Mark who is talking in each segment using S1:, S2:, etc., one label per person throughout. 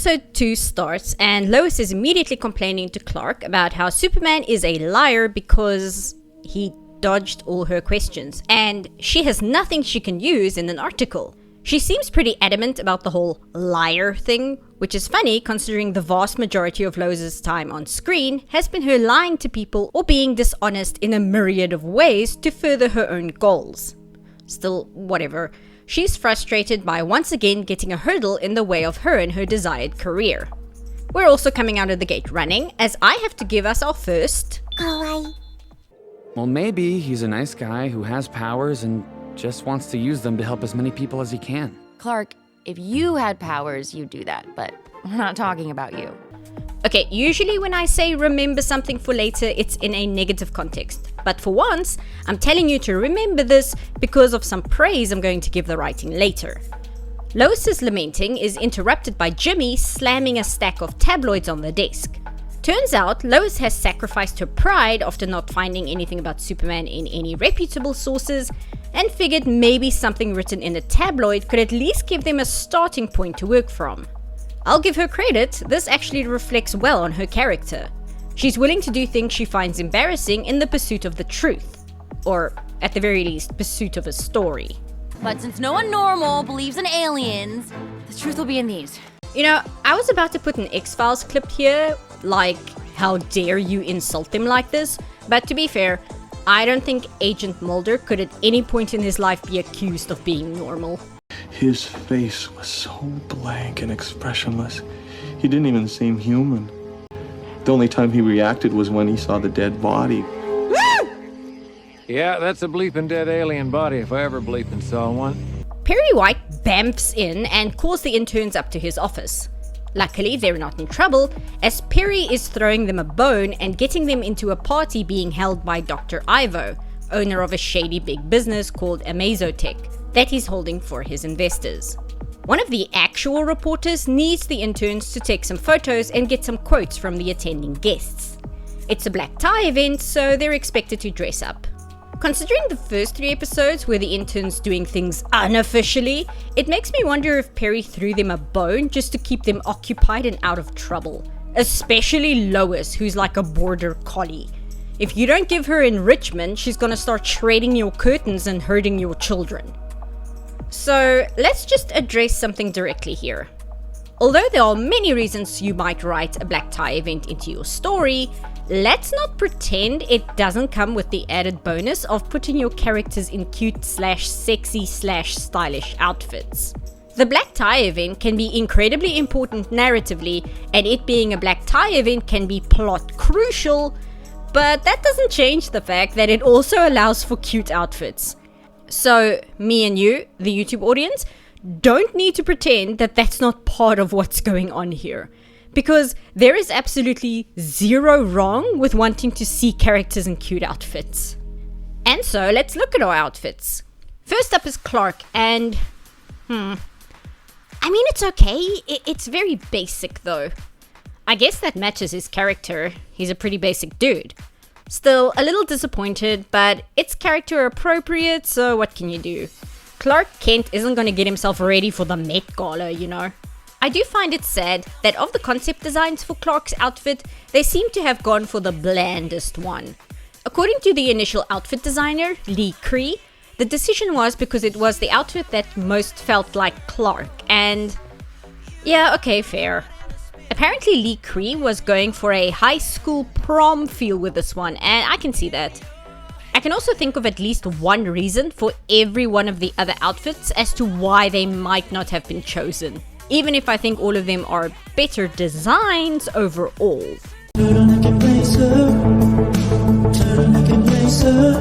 S1: Episode 2 starts, and Lois is immediately complaining to Clark about how Superman is a liar because he dodged all her questions, and she has nothing she can use in an article. She seems pretty adamant about the whole liar thing, which is funny considering the vast majority of Lois's time on screen has been her lying to people or being dishonest in a myriad of ways to further her own goals. Still, whatever. She's frustrated by once again getting a hurdle in the way of her and her desired career. We're also coming out of the gate running, as I have to give us our first...
S2: Well, maybe he's a nice guy who has powers and just wants to use them to help as many people as he can.
S3: Clark, if you had powers, you'd do that, but we're not talking about you.
S1: Okay, usually when I say remember something for later, it's in a negative context. But for once, I'm telling you to remember this because of some praise I'm going to give the writing later. Lois's lamenting is interrupted by Jimmy slamming a stack of tabloids on the desk. Turns out, Lois has sacrificed her pride after not finding anything about Superman in any reputable sources, and figured maybe something written in a tabloid could at least give them a starting point to work from. I'll give her credit, this actually reflects well on her character. She's willing to do things she finds embarrassing in the pursuit of the truth. Or, at the very least, pursuit of a story.
S3: But since no one normal believes in aliens, the truth will be in these.
S1: You know, I was about to put an X-Files clip here, like, how dare you insult them like this? But to be fair, I don't think Agent Mulder could at any point in his life be accused of being normal.
S4: His face was so blank and expressionless. He didn't even seem human. The only time he reacted was when he saw the dead body.
S5: Yeah, that's a bleeping dead alien body if I ever bleeping saw one.
S1: Perry White bamfs in and calls the interns up to his office. Luckily, they're not in trouble, as Perry is throwing them a bone and getting them into a party being held by Dr. Ivo, owner of a shady big business called Amazotech, that he's holding for his investors. One of the actual reporters needs the interns to take some photos and get some quotes from the attending guests. It's a black tie event, so they're expected to dress up. Considering the first 3 episodes were the interns doing things unofficially, it makes me wonder if Perry threw them a bone just to keep them occupied and out of trouble. Especially Lois, who's like a border collie. If you don't give her enrichment, she's gonna start shredding your curtains and hurting your children. So let's just address something directly here. Although there are many reasons you might write a black tie event into your story, let's not pretend it doesn't come with the added bonus of putting your characters in cute/sexy/stylish outfits. The black tie event can be incredibly important narratively, and it being a black tie event can be plot crucial, but that doesn't change the fact that it also allows for cute outfits. So, me and you, the YouTube audience, don't need to pretend that that's not part of what's going on here. Because there is absolutely zero wrong with wanting to see characters in cute outfits. And so, let's look at our outfits. First up is Clark, and... I mean, it's okay. It's very basic, though. I guess that matches his character. He's a pretty basic dude. Still, a little disappointed, but it's character appropriate, so what can you do? Clark Kent isn't gonna get himself ready for the Met Gala, you know. I do find it sad that of the concept designs for Clark's outfit, they seem to have gone for the blandest one. According to the initial outfit designer, Lee Cree, the decision was because it was the outfit that most felt like Clark, and... yeah, okay, fair. Apparently Lee Cree was going for a high school prom feel with this one, and I can see that. I can also think of at least one reason for every one of the other outfits as to why they might not have been chosen, even if I think all of them are better designs overall.
S6: Turtleneck and blazer,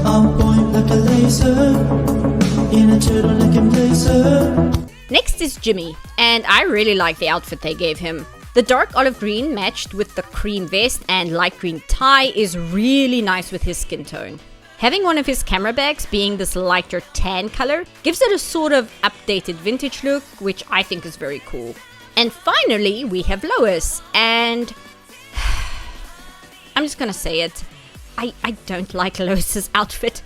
S6: on point like a laser, in a turtleneck and blazer.
S1: Next is Jimmy, and I really like the outfit they gave him. The dark olive green matched with the cream vest and light green tie is really nice with his skin tone. Having one of his camera bags being this lighter tan color gives it a sort of updated vintage look, which I think is very cool. And finally, we have Lois, and... I'm just gonna say it. I don't like Lois's outfit.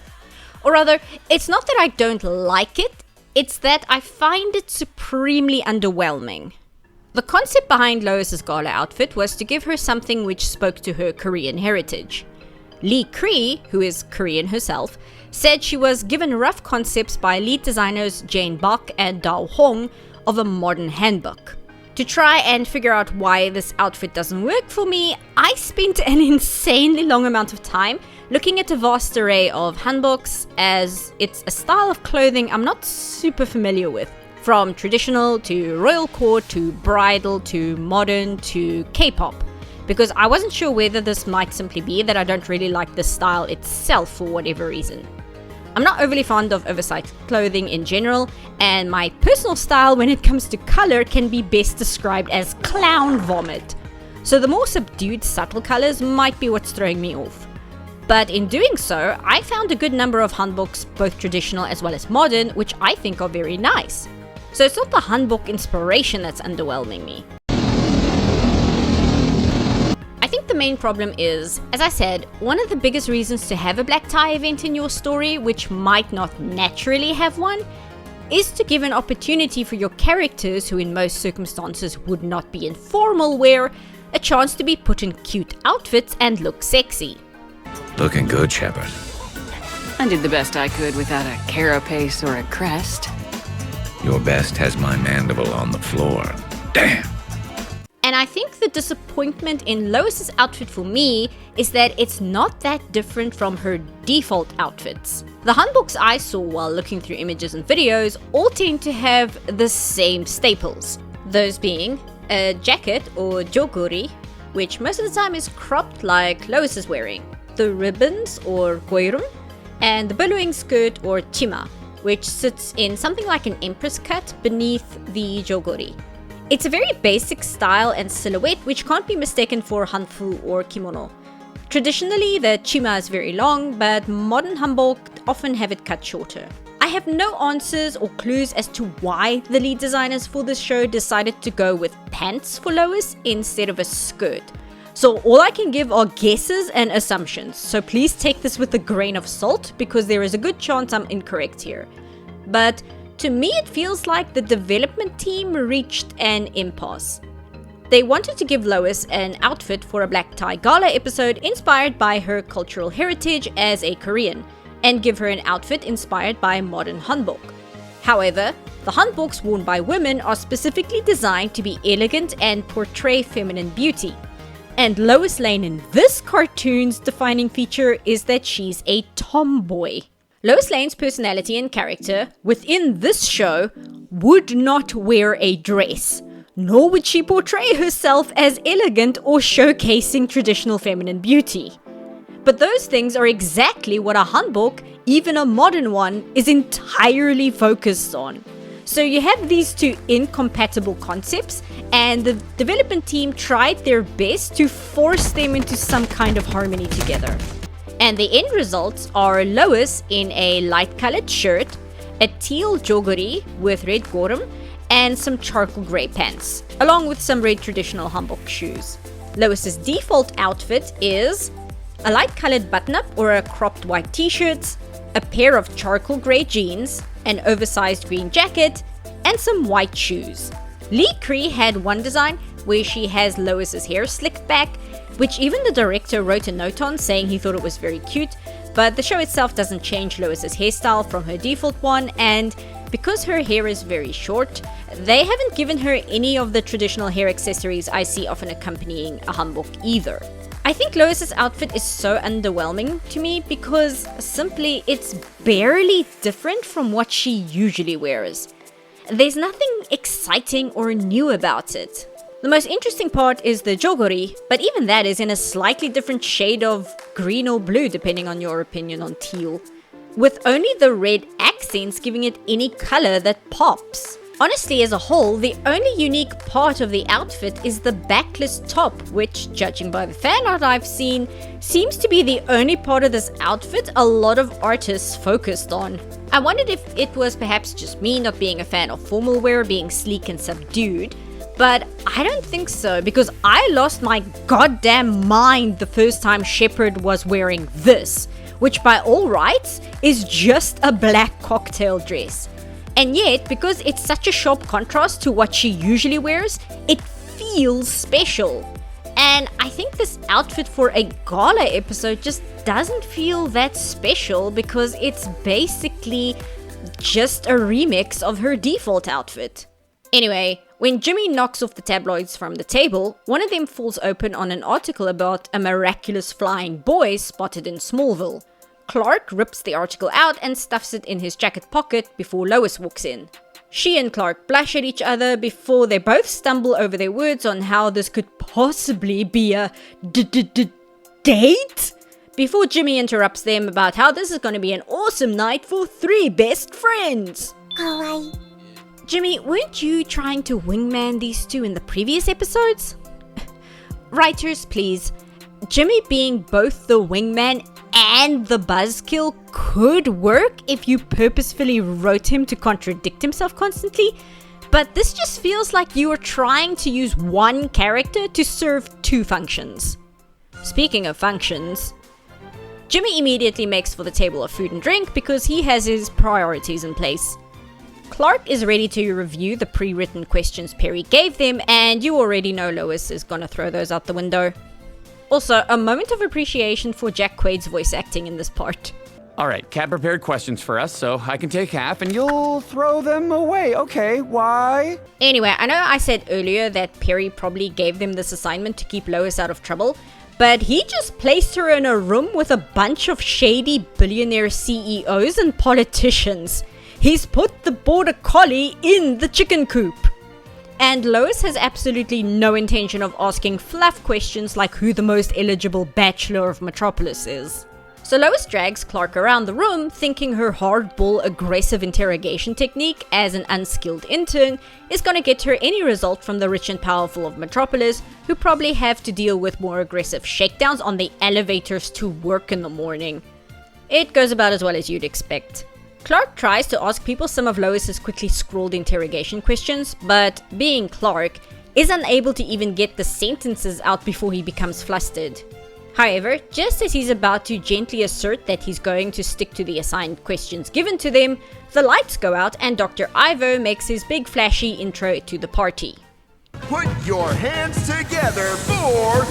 S1: Or rather, it's not that I don't like it, it's that I find it supremely underwhelming. The concept behind Lois's gala outfit was to give her something which spoke to her Korean heritage. Lee Cree, who is Korean herself, said she was given rough concepts by lead designers Jane Bach and Dao Hong of a modern handbook. To try and figure out why this outfit doesn't work for me, I spent an insanely long amount of time looking at a vast array of handbooks, as it's a style of clothing I'm not super familiar with. From traditional to royal court to bridal to modern to K-pop. Because I wasn't sure whether this might simply be that I don't really like the style itself for whatever reason. I'm not overly fond of oversized clothing in general, and my personal style when it comes to color can be best described as clown vomit. So the more subdued, subtle colors might be what's throwing me off. But in doing so, I found a good number of handbooks, both traditional as well as modern, which I think are very nice. So it's not the handbook inspiration that's underwhelming me. I think the main problem is, as I said, one of the biggest reasons to have a black tie event in your story, which might not naturally have one, is to give an opportunity for your characters, who in most circumstances would not be in formal wear, a chance to be put in cute outfits and look sexy.
S7: Looking good, Shepard.
S8: I did the best I could without a carapace or a crest.
S7: Your best has my mandible on the floor. Damn!
S1: And I think the disappointment in Lois's outfit for me is that it's not that different from her default outfits. The handbooks I saw while looking through images and videos all tend to have the same staples. Those being a jacket or joguri, which most of the time is cropped like Lois is wearing, the ribbons or goirum, and the billowing skirt or chima, which sits in something like an empress cut beneath the joguri. It's a very basic style and silhouette which can't be mistaken for hanfu or kimono. Traditionally, the chima is very long, but modern hanbok often have it cut shorter. I have no answers or clues as to why the lead designers for this show decided to go with pants for Lois instead of a skirt. So all I can give are guesses and assumptions, so please take this with a grain of salt because there is a good chance I'm incorrect here. But to me it feels like the development team reached an impasse. They wanted to give Lois an outfit for a black tie gala episode inspired by her cultural heritage as a Korean, and give her an outfit inspired by modern hanbok. However, the hanboks worn by women are specifically designed to be elegant and portray feminine beauty. And Lois Lane in this cartoon's defining feature is that she's a tomboy. Lois Lane's personality and character within this show would not wear a dress, nor would she portray herself as elegant or showcasing traditional feminine beauty. But those things are exactly what a hanbok, even a modern one, is entirely focused on. So you have these two incompatible concepts, and the development team tried their best to force them into some kind of harmony together. And the end results are Lois in a light-colored shirt, a teal joguri with red gorum, and some charcoal grey pants, along with some red traditional hanbok shoes. Lois's default outfit is a light-colored button-up or a cropped white t-shirt, a pair of charcoal grey jeans, an oversized green jacket, and some white shoes. Lee Cree had one design where she has Lois's hair slicked back, which even the director wrote a note on saying he thought it was very cute, but the show itself doesn't change Lois's hairstyle from her default one, and because her hair is very short, they haven't given her any of the traditional hair accessories I see often accompanying a hanbok either. I think Lois's outfit is so underwhelming to me because simply it's barely different from what she usually wears. There's nothing exciting or new about it. The most interesting part is the joguri, but even that is in a slightly different shade of green or blue depending on your opinion on teal, with only the red accents giving it any color that pops. Honestly, as a whole, the only unique part of the outfit is the backless top, which, judging by the fan art I've seen, seems to be the only part of this outfit a lot of artists focused on. I wondered if it was perhaps just me not being a fan of formal wear being sleek and subdued, but I don't think so, because I lost my goddamn mind the first time Shepard was wearing this, which by all rights is just a black cocktail dress. And yet, because it's such a sharp contrast to what she usually wears, it feels special. And I think this outfit for a gala episode just doesn't feel that special because it's basically just a remix of her default outfit. Anyway, when Jimmy knocks off the tabloids from the table, one of them falls open on an article about a miraculous flying boy spotted in Smallville. Clark rips the article out and stuffs it in his jacket pocket before Lois walks in. She and Clark blush at each other before they both stumble over their words on how this could possibly be a date? Before Jimmy interrupts them about how this is going to be an awesome night for 3 best friends.
S9: Kawaii.
S1: Jimmy, weren't you trying to wingman these two in the previous episodes? Writers, please. Jimmy being both the wingman and the buzzkill could work if you purposefully wrote him to contradict himself constantly, but this just feels like you are trying to use one character to serve 2 functions. Speaking of functions, Jimmy immediately makes for the table of food and drink because he has his priorities in place. Clark is ready to review the pre-written questions Perry gave them, and you already know Lois is gonna throw those out the window. Also, a moment of appreciation for Jack Quaid's voice acting in this part.
S2: Alright, Kat prepared questions for us, so I can take half and you'll throw them away. Okay, why?
S1: Anyway, I know I said earlier that Perry probably gave them this assignment to keep Lois out of trouble, but he just placed her in a room with a bunch of shady billionaire CEOs and politicians. He's put the border collie in the chicken coop. And Lois has absolutely no intention of asking fluff questions like who the most eligible bachelor of Metropolis is. So Lois drags Clark around the room thinking her hardball aggressive interrogation technique as an unskilled intern is gonna get her any result from the rich and powerful of Metropolis, who probably have to deal with more aggressive shakedowns on the elevators to work in the morning. It goes about as well as you'd expect. Clark tries to ask people some of Lois's quickly scrawled interrogation questions, but being Clark, is unable to even get the sentences out before he becomes flustered. However, just as he's about to gently assert that he's going to stick to the assigned questions given to them, the lights go out and Dr. Ivo makes his big flashy intro to the party.
S10: Put your hands together for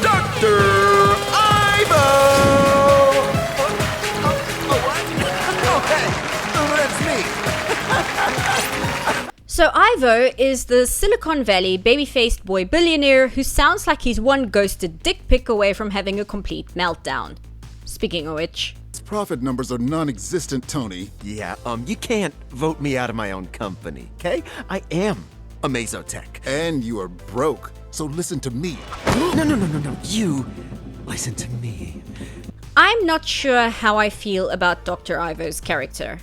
S10: Dr. Ivo!
S1: So Ivo is the Silicon Valley baby-faced boy billionaire who sounds like he's one ghosted dick pic away from having a complete meltdown. Speaking of which...
S11: Profit numbers are non-existent, Tony.
S10: Yeah, you can't vote me out of my own company, okay? I am a Mesotech.
S11: And you are broke, so listen to me.
S10: No. You listen to me.
S1: I'm not sure how I feel about Dr. Ivo's character.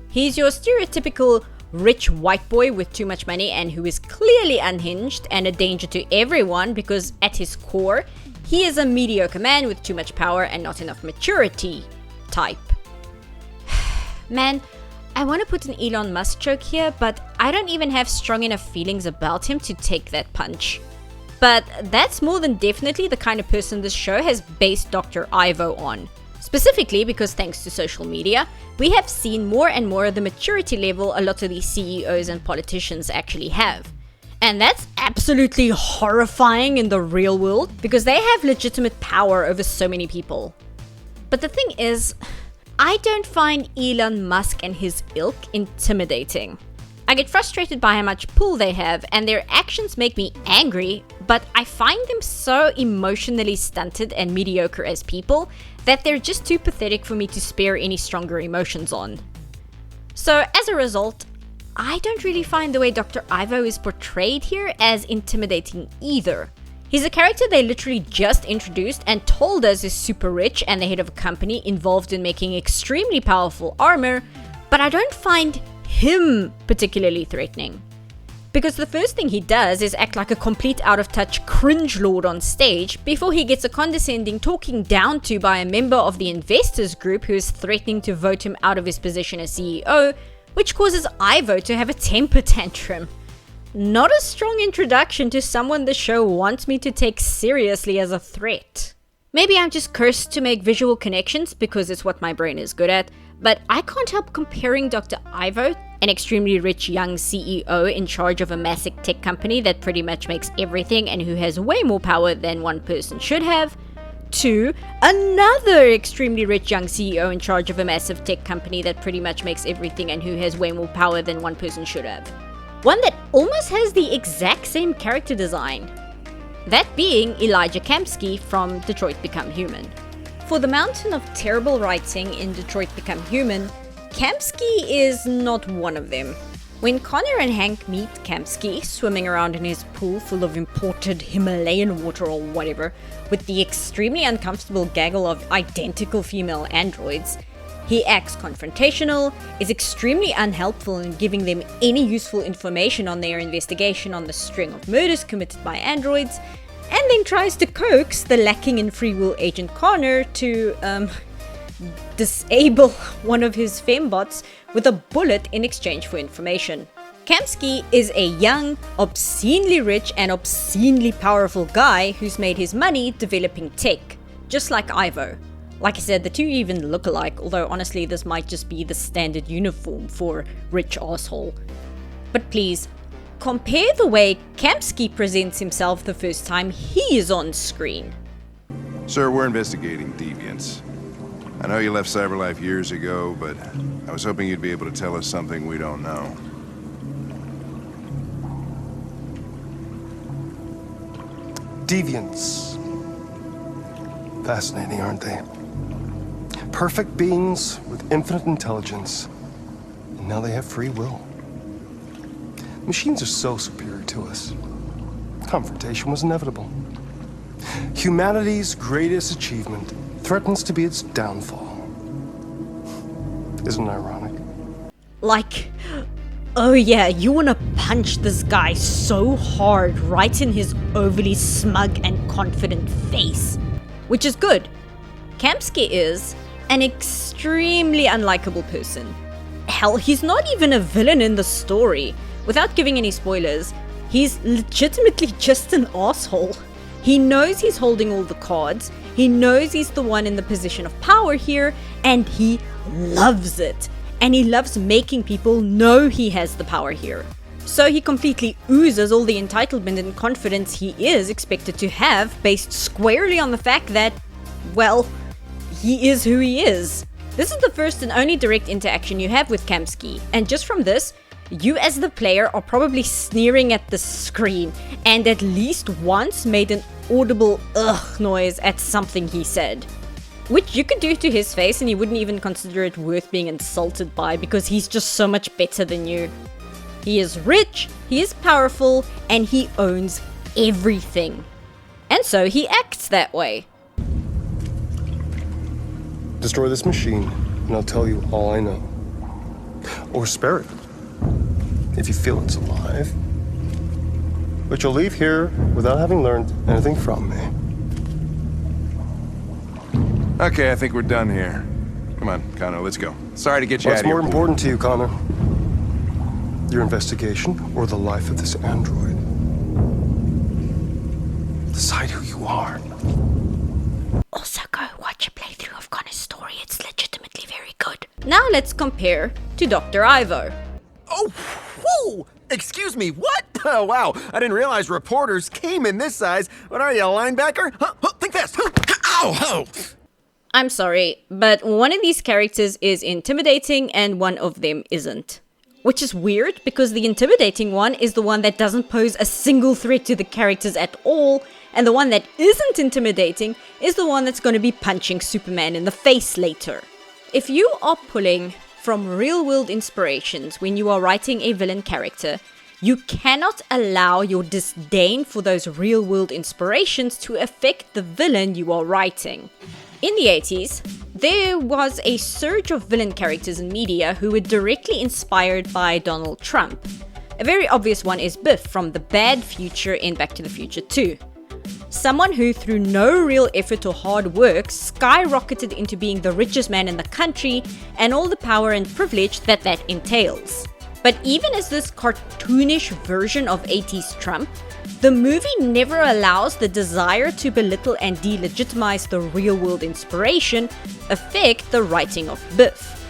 S1: He's your stereotypical rich white boy with too much money and who is clearly unhinged and a danger to everyone because at his core, he is a mediocre man with too much power and not enough maturity type. Man, I want to put an Elon Musk joke here, but I don't even have strong enough feelings about him to take that punch. But that's more than definitely the kind of person this show has based Dr. Ivo on. Specifically because thanks to social media, we have seen more and more of the maturity level a lot of these CEOs and politicians actually have. And that's absolutely horrifying in the real world because they have legitimate power over so many people. But the thing is, I don't find Elon Musk and his ilk intimidating. I get frustrated by how much pull they have and their actions make me angry, but I find them so emotionally stunted and mediocre as people that they're just too pathetic for me to spare any stronger emotions on. So as a result, I don't really find the way Dr. Ivo is portrayed here as intimidating either. He's a character they literally just introduced and told us is super rich and the head of a company involved in making extremely powerful armor, but I don't find him particularly threatening. Because the first thing he does is act like a complete out-of-touch cringe lord on stage before he gets a condescending talking down to by a member of the investors group who is threatening to vote him out of his position as CEO, which causes Ivo to have a temper tantrum. Not a strong introduction to someone the show wants me to take seriously as a threat. Maybe I'm just cursed to make visual connections because it's what my brain is good at, but I can't help comparing Dr. Ivo, an extremely rich young CEO in charge of a massive tech company that pretty much makes everything and who has way more power than one person should have, to another extremely rich young CEO in charge of a massive tech company that pretty much makes everything and who has way more power than one person should have. One that almost has the exact same character design. That being Elijah Kamsky from Detroit Become Human. For the mountain of terrible writing in Detroit Become Human, Kamsky is not one of them. When Connor and Hank meet Kamsky swimming around in his pool full of imported Himalayan water or whatever, with the extremely uncomfortable gaggle of identical female androids, he acts confrontational, is extremely unhelpful in giving them any useful information on their investigation on the string of murders committed by androids, and then tries to coax the lacking in free will agent Connor to, disable one of his fembots with a bullet in exchange for information. Kamsky is a young, obscenely rich and obscenely powerful guy who's made his money developing tech, just like Ivo. Like I said, the two even look alike, although honestly this might just be the standard uniform for rich asshole. But please, compare the way Kamsky presents himself the first time he is on screen.
S9: Sir, we're investigating deviants. I know you left Cyberlife years ago, but I was hoping you'd be able to tell us something we don't know.
S12: Deviants. Fascinating, aren't they? Perfect beings with infinite intelligence, and now they have free will. Machines are so superior to us. Confrontation was inevitable. Humanity's greatest achievement threatens to be its downfall. Isn't it ironic?
S1: Like, oh yeah, you wanna punch this guy so hard right in his overly smug and confident face. Which is good. Kamsky is an extremely unlikable person. Hell, he's not even a villain in the story. Without giving any spoilers, he's legitimately just an asshole. He knows he's holding all the cards, he knows he's the one in the position of power here, and he loves it. And he loves making people know he has the power here. So he completely oozes all the entitlement and confidence he is expected to have based squarely on the fact that, well, he is who he is. This is the first and only direct interaction you have with Kamsky, and just from this, you as the player are probably sneering at the screen and at least once made an audible ugh noise at something he said. Which you could do to his face and he wouldn't even consider it worth being insulted by because he's just so much better than you. He is rich, he is powerful, and he owns everything. And so he acts that way.
S12: Destroy this machine, and I'll tell you all I know. Or spare it, if you feel it's alive. But you'll leave here without having learned anything from me.
S9: Okay, I think we're done here. Come on, Connor, let's go. Sorry to get you out
S12: What's
S9: of here.
S12: more important to you, Connor? Your investigation or the life of this android? Decide who you are.
S1: Also go watch a playthrough of Connor's story, it's legitimately very good. Now let's compare to Dr. Ivo.
S10: Oh, whoa! Excuse me, what? Oh, wow, I didn't realize reporters came in this size. What are you, a linebacker? Huh? Think fast! Huh? Ow! Oh.
S1: I'm sorry, but one of these characters is intimidating and one of them isn't. Which is weird, because the intimidating one is the one that doesn't pose a single threat to the characters at all, and the one that isn't intimidating is the one that's going to be punching Superman in the face later. If you are pulling from real-world inspirations when you are writing a villain character, you cannot allow your disdain for those real-world inspirations to affect the villain you are writing. In the 80s, there was a surge of villain characters in media who were directly inspired by Donald Trump. A very obvious one is Biff from the bad future in Back to the Future 2. Someone who, through no real effort or hard work, skyrocketed into being the richest man in the country and all the power and privilege that entails. But even as this cartoonish version of 80s Trump, the movie never allows the desire to belittle and delegitimize the real-world inspiration affect the writing of Biff.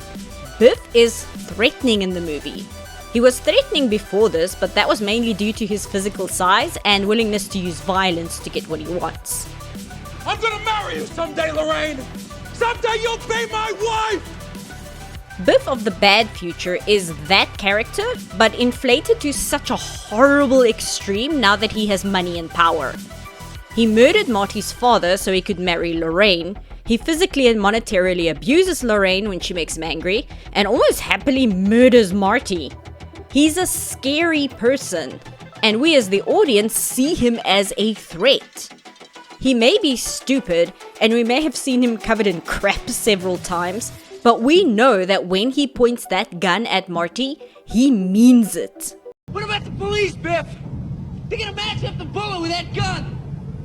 S1: Biff is threatening in the movie. He was threatening before this, but that was mainly due to his physical size and willingness to use violence to get what he wants.
S13: I'm gonna marry you someday, Lorraine! Someday you'll be my wife!
S1: Biff of the Bad Future is that character, but inflated to such a horrible extreme now that he has money and power. He murdered Marty's father so he could marry Lorraine. He physically and monetarily abuses Lorraine when she makes him angry, and almost happily murders Marty. He's a scary person, and we as the audience see him as a threat. He may be stupid, and we may have seen him covered in crap several times, but we know that when he points that gun at Marty, he means it.
S13: What about the police, Biff? They're gonna match up the bullet with that gun!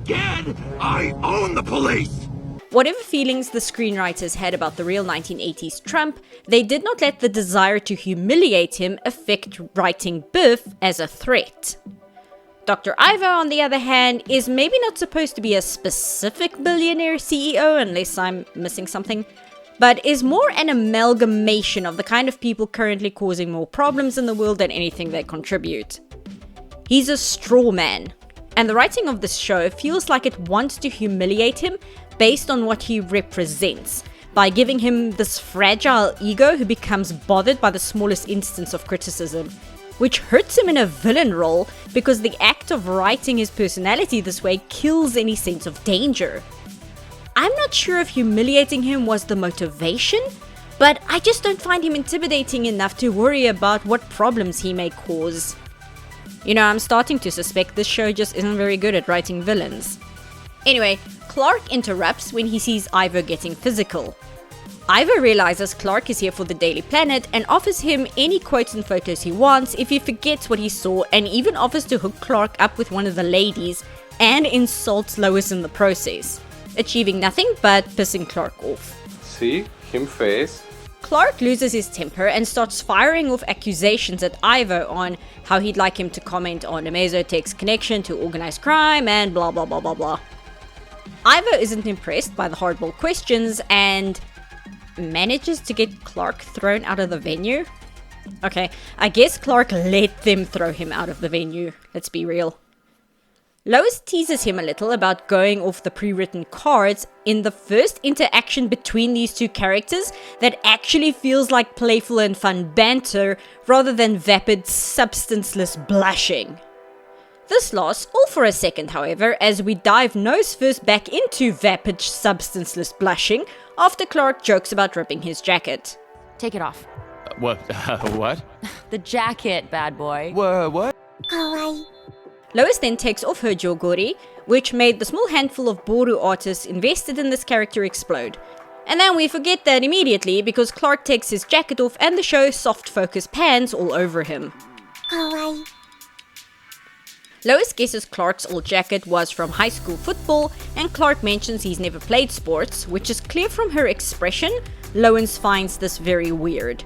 S13: Dad, I own the police!
S1: Whatever feelings the screenwriters had about the real 1980s Trump, they did not let the desire to humiliate him affect writing Biff as a threat. Dr. Ivo, on the other hand, is maybe not supposed to be a specific billionaire CEO, unless I'm missing something, but is more an amalgamation of the kind of people currently causing more problems in the world than anything they contribute. He's a straw man, and the writing of this show feels like it wants to humiliate him based on what he represents, by giving him this fragile ego who becomes bothered by the smallest instance of criticism, which hurts him in a villain role because the act of writing his personality this way kills any sense of danger. I'm not sure if humiliating him was the motivation, but I just don't find him intimidating enough to worry about what problems he may cause. You know, I'm starting to suspect this show just isn't very good at writing villains. Anyway, Clark interrupts when he sees Ivo getting physical. Ivo realizes Clark is here for the Daily Planet and offers him any quotes and photos he wants if he forgets what he saw, and even offers to hook Clark up with one of the ladies and insults Lois in the process, achieving nothing but pissing Clark off.
S14: See? Him face.
S1: Clark loses his temper and starts firing off accusations at Ivo on how he'd like him to comment on Amazotech's connection to organized crime and blah blah blah blah blah. Ivo isn't impressed by the hardball questions and manages to get Clark thrown out of the venue. Okay, I guess Clark let them throw him out of the venue, let's be real. Lois teases him a little about going off the pre-written cards in the first interaction between these two characters that actually feels like playful and fun banter rather than vapid, substanceless blushing. This lasts all for a second, however, as we dive nose first back into vapid, substanceless blushing after Clark jokes about ripping his jacket.
S3: Take it off.
S2: What? What?
S3: The jacket, bad boy.
S2: What?
S1: Lois then takes off her jogori, which made the small handful of Boru artists invested in this character explode. And then we forget that immediately because Clark takes his jacket off and the show soft focus pans all over him. Lois guesses Clark's old jacket was from high school football, and Clark mentions he's never played sports, which is clear from her expression. Lois finds this very weird.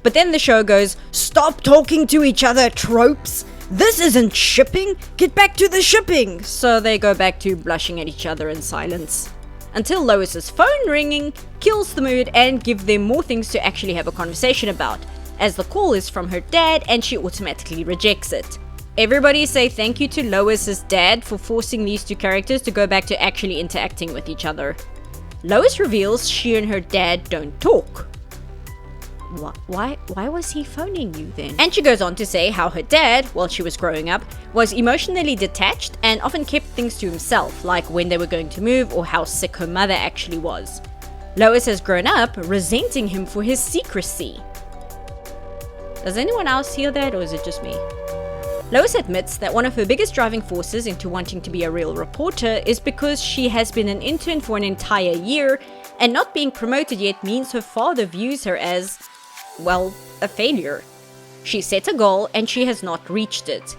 S1: But then the show goes, "Stop talking to each other, tropes! This isn't shipping! Get back to the shipping!" So they go back to blushing at each other in silence. Until Lois's phone ringing kills the mood and gives them more things to actually have a conversation about, as the call is from her dad and she automatically rejects it. Everybody say thank you to Lois's dad for forcing these two characters to go back to actually interacting with each other. Lois reveals she and her dad don't talk. Why was he phoning you then? And she goes on to say how her dad, while she was growing up, was emotionally detached and often kept things to himself, like when they were going to move or how sick her mother actually was. Lois has grown up resenting him for his secrecy. Does anyone else hear that, or is it just me? Lois admits that one of her biggest driving forces into wanting to be a real reporter is because she has been an intern for an entire year, and not being promoted yet means her father views her as, well, a failure. She set a goal and she has not reached it.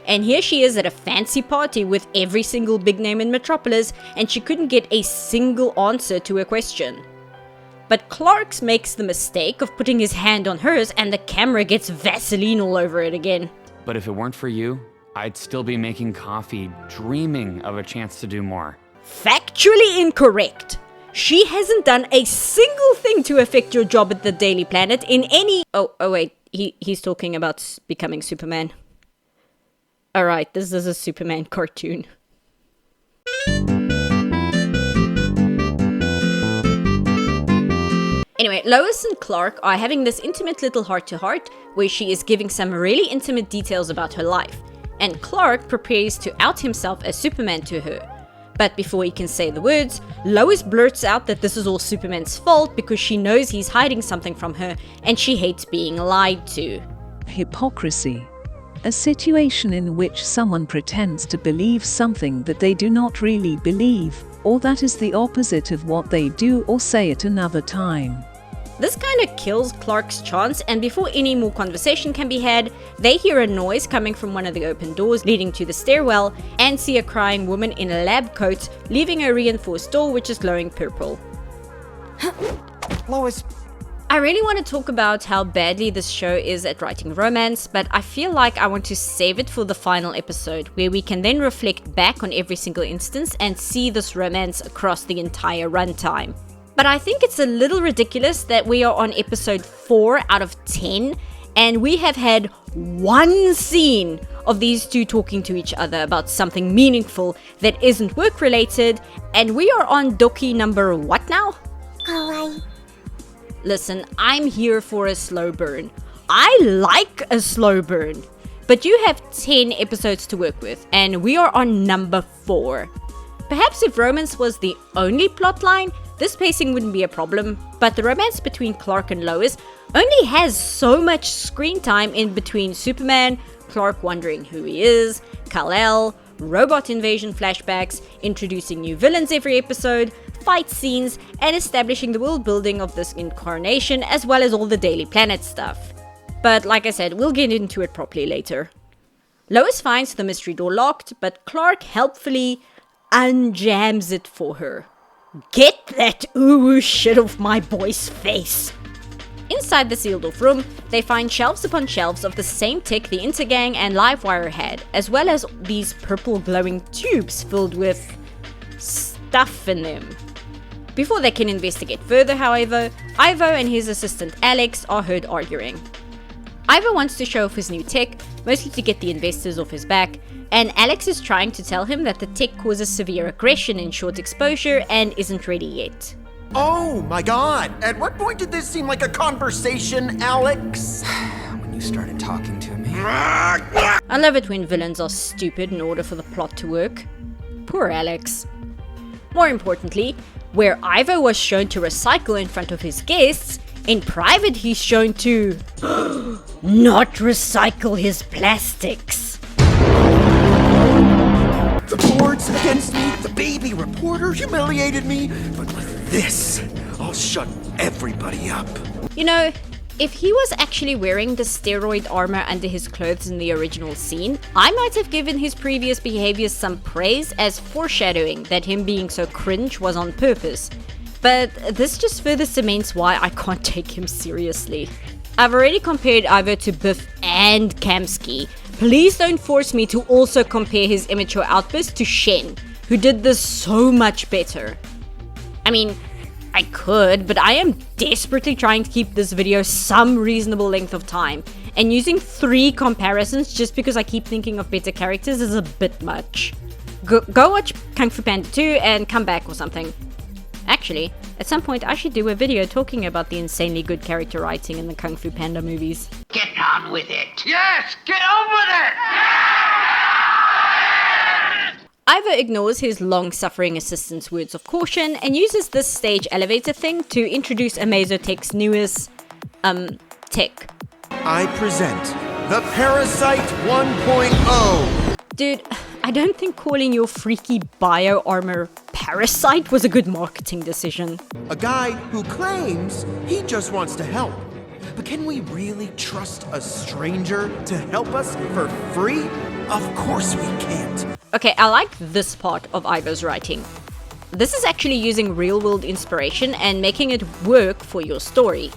S1: And here she is at a fancy party with every single big name in Metropolis, and she couldn't get a single answer to a question. But Clark makes the mistake of putting his hand on hers and the camera gets Vaseline all over it again.
S2: But if it weren't for you, I'd still be making coffee, dreaming of a chance to do more.
S1: Factually incorrect. She hasn't done a single thing to affect your job at the Daily Planet in any... Oh wait, he's talking about becoming Superman. Alright, this is a Superman cartoon. Anyway, Lois and Clark are having this intimate little heart-to-heart where she is giving some really intimate details about her life, and Clark prepares to out himself as Superman to her. But before he can say the words, Lois blurts out that this is all Superman's fault because she knows he's hiding something from her and she hates being lied to.
S15: Hypocrisy. A situation in which someone pretends to believe something that they do not really believe, or that is the opposite of what they do or say at another time.
S1: This kind of kills Clark's chance, and before any more conversation can be had, they hear a noise coming from one of the open doors leading to the stairwell and see a crying woman in a lab coat leaving a reinforced door which is glowing purple.
S10: Lois.
S1: I really want to talk about how badly this show is at writing romance, but I feel like I want to save it for the final episode, where we can then reflect back on every single instance and see this romance across the entire runtime. But I think it's a little ridiculous that we are on episode 4 out of 10, and we have had one scene of these two talking to each other about something meaningful that isn't work related, and we are on doki number what now? Listen, I'm here for a slow burn. I like a slow burn. But you have 10 episodes to work with, and we are on number 4. Perhaps if romance was the only plotline, this pacing wouldn't be a problem, but the romance between Clark and Lois only has so much screen time in between Superman, Clark wondering who he is, Kal-El, robot invasion flashbacks, introducing new villains every episode, fight scenes, and establishing the world building of this incarnation, as well as all the Daily Planet stuff. But like I said, we'll get into it properly later. Lois finds the mystery door locked, but Clark helpfully unjams it for her. Get that ooh shit off my boy's face! Inside the sealed off room, they find shelves upon shelves of the same tech the Intergang and Livewire had, as well as these purple glowing tubes filled with stuff in them. Before they can investigate further, however, Ivo and his assistant Alex are heard arguing. Ivo wants to show off his new tech, mostly to get the investors off his back, and Alex is trying to tell him that the tech causes severe aggression in short exposure and isn't ready yet.
S10: Oh my god! At what point did this seem like a conversation, Alex?
S16: When you started talking to me.
S1: I love it when villains are stupid in order for the plot to work. Poor Alex. More importantly, where Ivo was shown to recycle in front of his guests, in private he's shown to not recycle his plastics.
S10: The board's against me, the baby reporter humiliated me, but with this, I'll shut everybody up.
S1: You know, if he was actually wearing the steroid armor under his clothes in the original scene, I might have given his previous behaviors some praise as foreshadowing that him being so cringe was on purpose. But this just further cements why I can't take him seriously. I've already compared Ivo to Biff and Kamsky. Please don't force me to also compare his immature outburst to Shen, who did this so much better. I mean, I could, but I am desperately trying to keep this video some reasonable length of time, and using 3 comparisons just because I keep thinking of better characters is a bit much. Go watch Kung Fu Panda 2 and come back or something. Actually, at some point I should do a video talking about the insanely good character writing in the Kung Fu Panda movies.
S13: Get on with it. Yes, get on with it!
S1: Ivo ignores his long-suffering assistant's words of caution and uses this stage elevator thing to introduce Amazotech's newest, tech.
S10: I present the Parasite 1.0.
S1: Dude, I don't think calling your freaky bio armor Parasite was a good marketing decision.
S10: A guy who claims he just wants to help. But can we really trust a stranger to help us for free? Of course we can't.
S1: Okay, I like this part of Ivo's writing. This is actually using real-world inspiration and making it work for your story.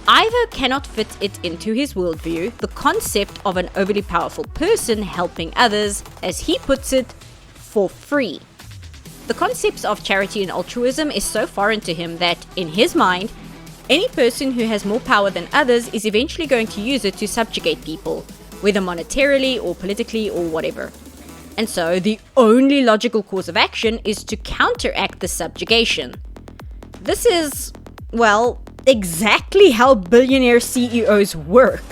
S1: Ivo cannot fit it into his worldview, the concept of an overly powerful person helping others, as he puts it, for free. The concepts of charity and altruism is so foreign to him that, in his mind, any person who has more power than others is eventually going to use it to subjugate people, whether monetarily or politically or whatever. And so the only logical course of action is to counteract the subjugation. This is, well, exactly how billionaire CEOs work.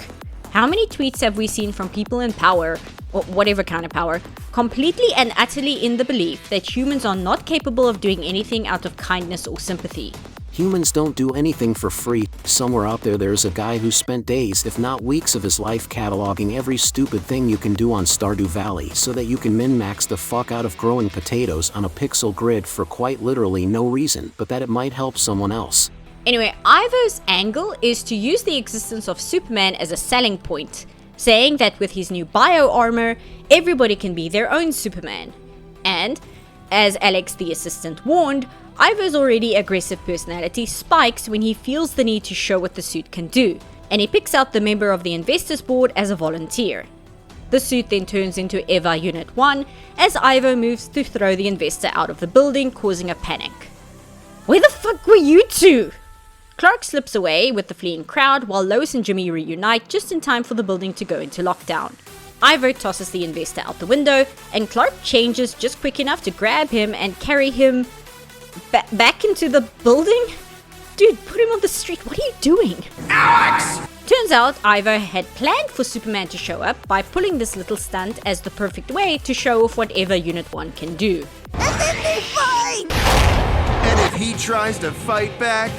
S1: How many tweets have we seen from people in power, or whatever kind of power, completely and utterly in the belief that humans are not capable of doing anything out of kindness or sympathy?
S17: Humans don't do anything for free. Somewhere out there's a guy who spent days, if not weeks of his life cataloging every stupid thing you can do on Stardew Valley so that you can min-max the fuck out of growing potatoes on a pixel grid for quite literally no reason, but that it might help someone else.
S1: Anyway, Ivo's angle is to use the existence of Superman as a selling point, saying that with his new bio armor, everybody can be their own Superman. And, as Alex the assistant warned, Ivo's already aggressive personality spikes when he feels the need to show what the suit can do, and he picks out the member of the investors board as a volunteer. The suit then turns into Eva Unit 1 as Ivo moves to throw the investor out of the building, causing a panic. Where the fuck were you two? Clark slips away with the fleeing crowd while Lois and Jimmy reunite just in time for the building to go into lockdown. Ivo tosses the investor out the window, and Clark changes just quick enough to grab him and carry him back into the building? Dude, put him on the street. What are you doing? Alex! Turns out Ivo had planned for Superman to show up by pulling this little stunt as the perfect way to show off whatever Unit 1 can do.
S10: And then they fight! And if he tries to fight back,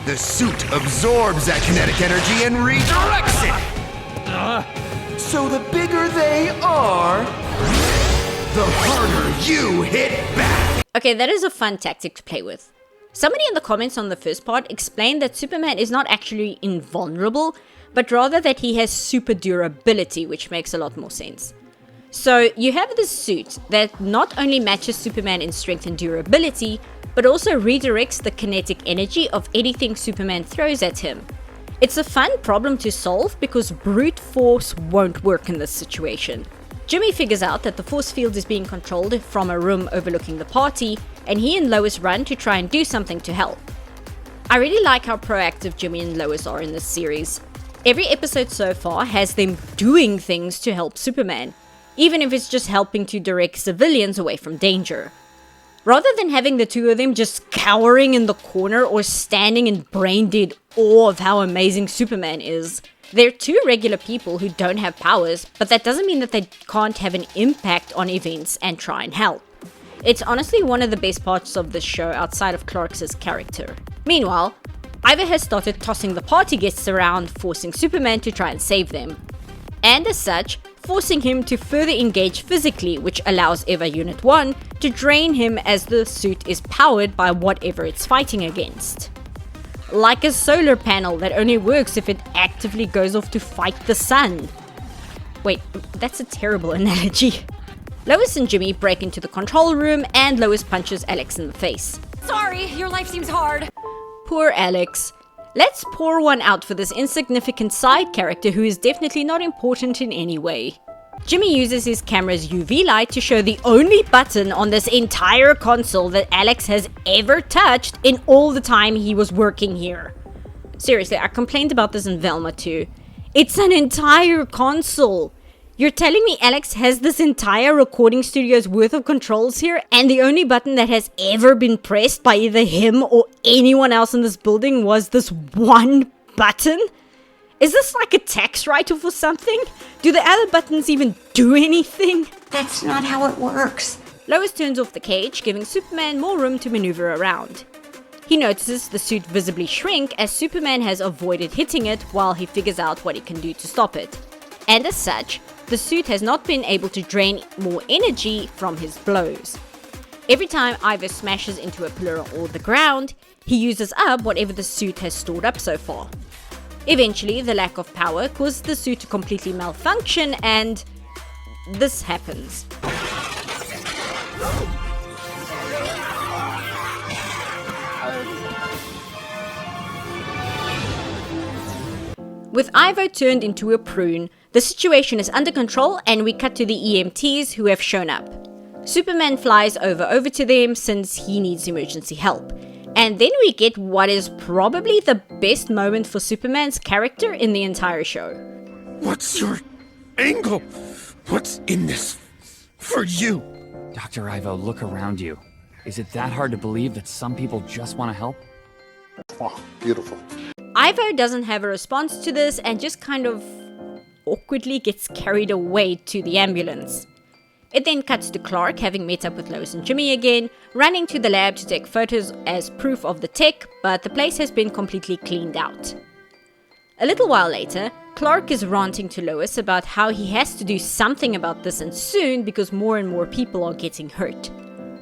S10: the suit absorbs that kinetic energy and redirects it! So the bigger they are, the harder you hit back!
S1: Okay, that is a fun tactic to play with. Somebody in the comments on the first part explained that Superman is not actually invulnerable, but rather that he has super durability, which makes a lot more sense. So you have this suit that not only matches Superman in strength and durability, but also redirects the kinetic energy of anything Superman throws at him. It's a fun problem to solve because brute force won't work in this situation. Jimmy figures out that the force field is being controlled from a room overlooking the party, and he and Lois run to try and do something to help. I really like how proactive Jimmy and Lois are in this series. Every episode so far has them doing things to help Superman, even if it's just helping to direct civilians away from danger. Rather than having the two of them just cowering in the corner or standing in brain-dead awe of how amazing Superman is, they're two regular people who don't have powers, but that doesn't mean that they can't have an impact on events and try and help. It's honestly one of the best parts of this show outside of Clark's character. Meanwhile, Ivo has started tossing the party guests around, forcing Superman to try and save them. And as such, forcing him to further engage physically, which allows Eva Unit 1 to drain him as the suit is powered by whatever it's fighting against. Like a solar panel that only works if it actively goes off to fight the sun. Wait, that's a terrible analogy. Lois and Jimmy break into the control room and Lois punches Alex in the face.
S3: Sorry, your life seems hard.
S1: Poor Alex. Let's pour one out for this insignificant side character who is definitely not important in any way. Jimmy uses his camera's UV light to show the only button on this entire console that Alex has ever touched in all the time he was working here. Seriously, I complained about this in Velma too. It's an entire console! You're telling me Alex has this entire recording studio's worth of controls here, and the only button that has ever been pressed by either him or anyone else in this building was this one button? Is this like a tax write-off or something? Do the other buttons even do anything?
S18: That's not how it works.
S1: Lois turns off the cage, giving Superman more room to maneuver around. He notices the suit visibly shrink as Superman has avoided hitting it while he figures out what he can do to stop it. And as such, the suit has not been able to drain more energy from his blows. Every time Ivo smashes into a pillar or the ground, he uses up whatever the suit has stored up so far. Eventually, the lack of power causes the suit to completely malfunction, and this happens. With Ivo turned into a prune, the situation is under control and we cut to the EMTs who have shown up. Superman flies over to them since he needs emergency help. And then we get what is probably the best moment for Superman's character in the entire show.
S10: What's your angle? What's in this for you?
S2: Dr. Ivo, look around you. Is it that hard to believe that some people just want to help?
S12: Oh, beautiful.
S1: Ivo doesn't have a response to this and just kind of awkwardly gets carried away to the ambulance. It then cuts to Clark having met up with Lois and Jimmy again, running to the lab to take photos as proof of the tech, but the place has been completely cleaned out. A little while later, Clark is ranting to Lois about how he has to do something about this and soon because more and more people are getting hurt.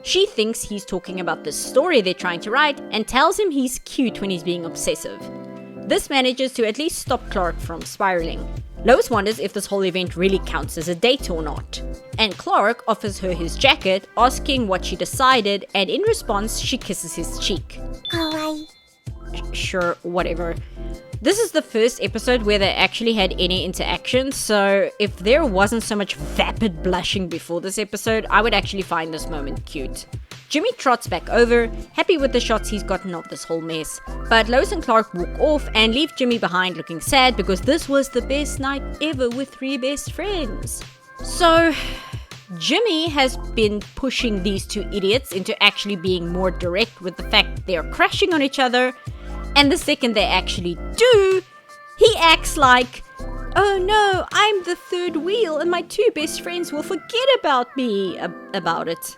S1: She thinks he's talking about the story they're trying to write and tells him he's cute when he's being obsessive. This manages to at least stop Clark from spiraling. Lois wonders if this whole event really counts as a date or not. And Clark offers her his jacket, asking what she decided, and in response, she kisses his cheek.
S18: Kawaii.
S1: Sure, whatever. This is the first episode where they actually had any interaction, so if there wasn't so much vapid blushing before this episode, I would actually find this moment cute. Jimmy trots back over, happy with the shots he's gotten of this whole mess. But Lois and Clark walk off and leave Jimmy behind looking sad because this was the best night ever with 3 best friends. So, Jimmy has been pushing these 2 idiots into actually being more direct with the fact they're crashing on each other. And the second they actually do, he acts like, oh no, I'm the 3rd wheel and my 2 best friends will forget about me about it.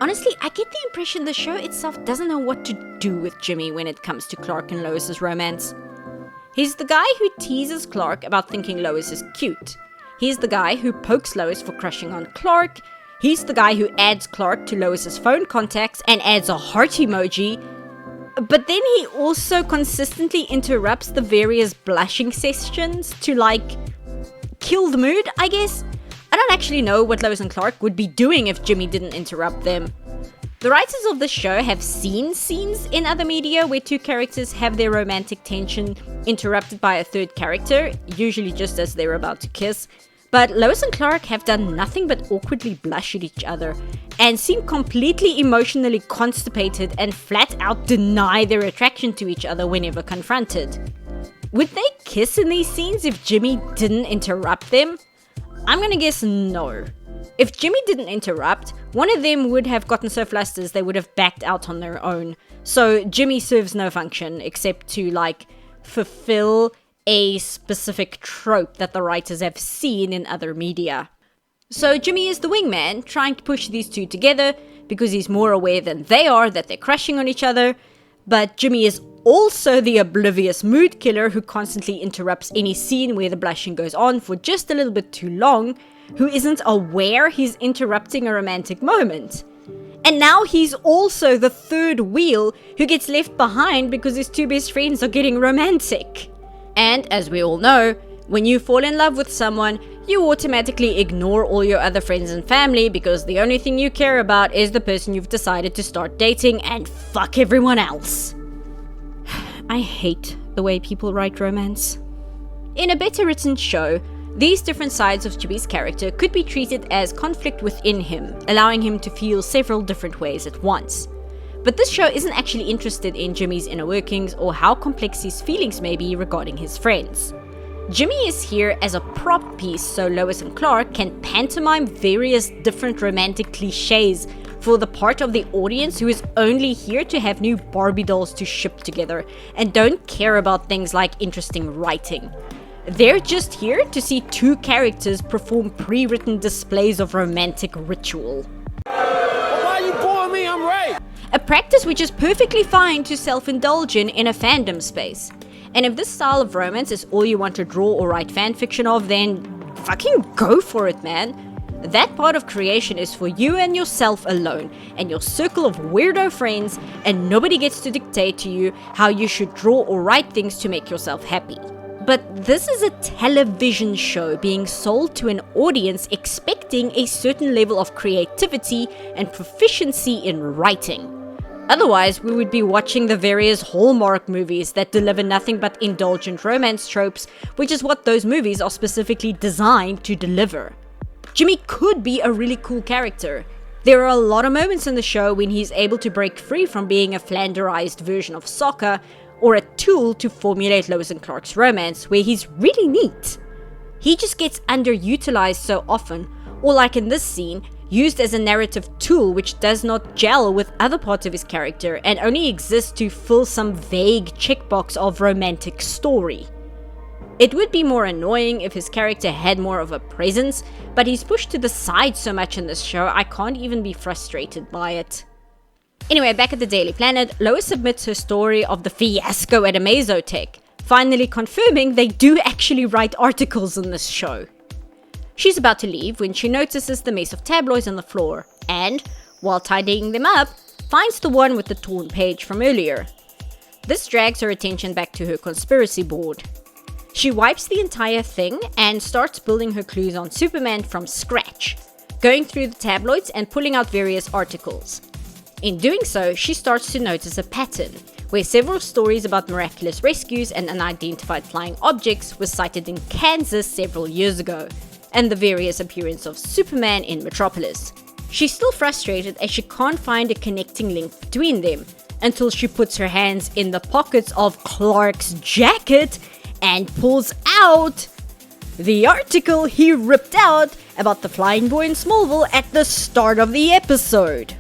S1: Honestly, I get the impression the show itself doesn't know what to do with Jimmy when it comes to Clark and Lois's romance. He's the guy who teases Clark about thinking Lois is cute. He's the guy who pokes Lois for crushing on Clark. He's the guy who adds Clark to Lois's phone contacts and adds a heart emoji. But then he also consistently interrupts the various blushing sessions to, like, kill the mood, I guess. I don't actually know what Lois and Clark would be doing if Jimmy didn't interrupt them. The writers of the show have seen scenes in other media where 2 characters have their romantic tension interrupted by a 3rd character, usually just as they're about to kiss. But Lois and Clark have done nothing but awkwardly blush at each other and seem completely emotionally constipated and flat out deny their attraction to each other whenever confronted. Would they kiss in these scenes if Jimmy didn't interrupt them? I'm gonna guess no. If Jimmy didn't interrupt, one of them would have gotten so flustered they would have backed out on their own. So Jimmy serves no function except to, like, fulfill a specific trope that the writers have seen in other media. So Jimmy is the wingman, trying to push these 2 together because he's more aware than they are that they're crashing on each other. But Jimmy is also the oblivious mood killer who constantly interrupts any scene where the blushing goes on for just a little bit too long, who isn't aware he's interrupting a romantic moment. And now he's also the 3rd wheel who gets left behind because his 2 best friends are getting romantic. And as we all know, when you fall in love with someone, you automatically ignore all your other friends and family because the only thing you care about is the person you've decided to start dating and fuck everyone else. I hate the way people write romance. In a better written show, these different sides of Jimmy's character could be treated as conflict within him, allowing him to feel several different ways at once. But this show isn't actually interested in Jimmy's inner workings or how complex his feelings may be regarding his friends. Jimmy is here as a prop piece so Lois and Clark can pantomime various different romantic cliches for the part of the audience who is only here to have new Barbie dolls to ship together and don't care about things like interesting writing. They're just here to see 2 characters perform pre-written displays of romantic ritual.
S13: Why you boring me? I'm right.
S1: A practice which is perfectly fine to self-indulge in a fandom space. And if this style of romance is all you want to draw or write fanfiction of, then fucking go for it, man. That part of creation is for you and yourself alone, and your circle of weirdo friends, and nobody gets to dictate to you how you should draw or write things to make yourself happy. But this is a television show being sold to an audience expecting a certain level of creativity and proficiency in writing. Otherwise, we would be watching the various Hallmark movies that deliver nothing but indulgent romance tropes, which is what those movies are specifically designed to deliver. Jimmy could be a really cool character. There are a lot of moments in the show when he's able to break free from being a flanderized version of Sokka, or a tool to formulate Lois and Clark's romance, where he's really neat. He just gets underutilized so often, or like in this scene, used as a narrative tool which does not gel with other parts of his character and only exists to fill some vague checkbox of romantic story. It would be more annoying if his character had more of a presence, but he's pushed to the side so much in this show I can't even be frustrated by it. Anyway, back at the Daily Planet, Lois submits her story of the fiasco at Amazotech, finally confirming they do actually write articles in this show. She's about to leave when she notices the mess of tabloids on the floor and, while tidying them up, finds the one with the torn page from earlier. This drags her attention back to her conspiracy board. She wipes the entire thing and starts building her clues on Superman from scratch, going through the tabloids and pulling out various articles. In doing so, she starts to notice a pattern, where several stories about miraculous rescues and unidentified flying objects were cited in Kansas several years ago, and the various appearances of Superman in Metropolis. She's still frustrated as she can't find a connecting link between them, until she puts her hands in the pockets of Clark's jacket and pulls out the article he ripped out about the flying boy in Smallville at the start of the episode.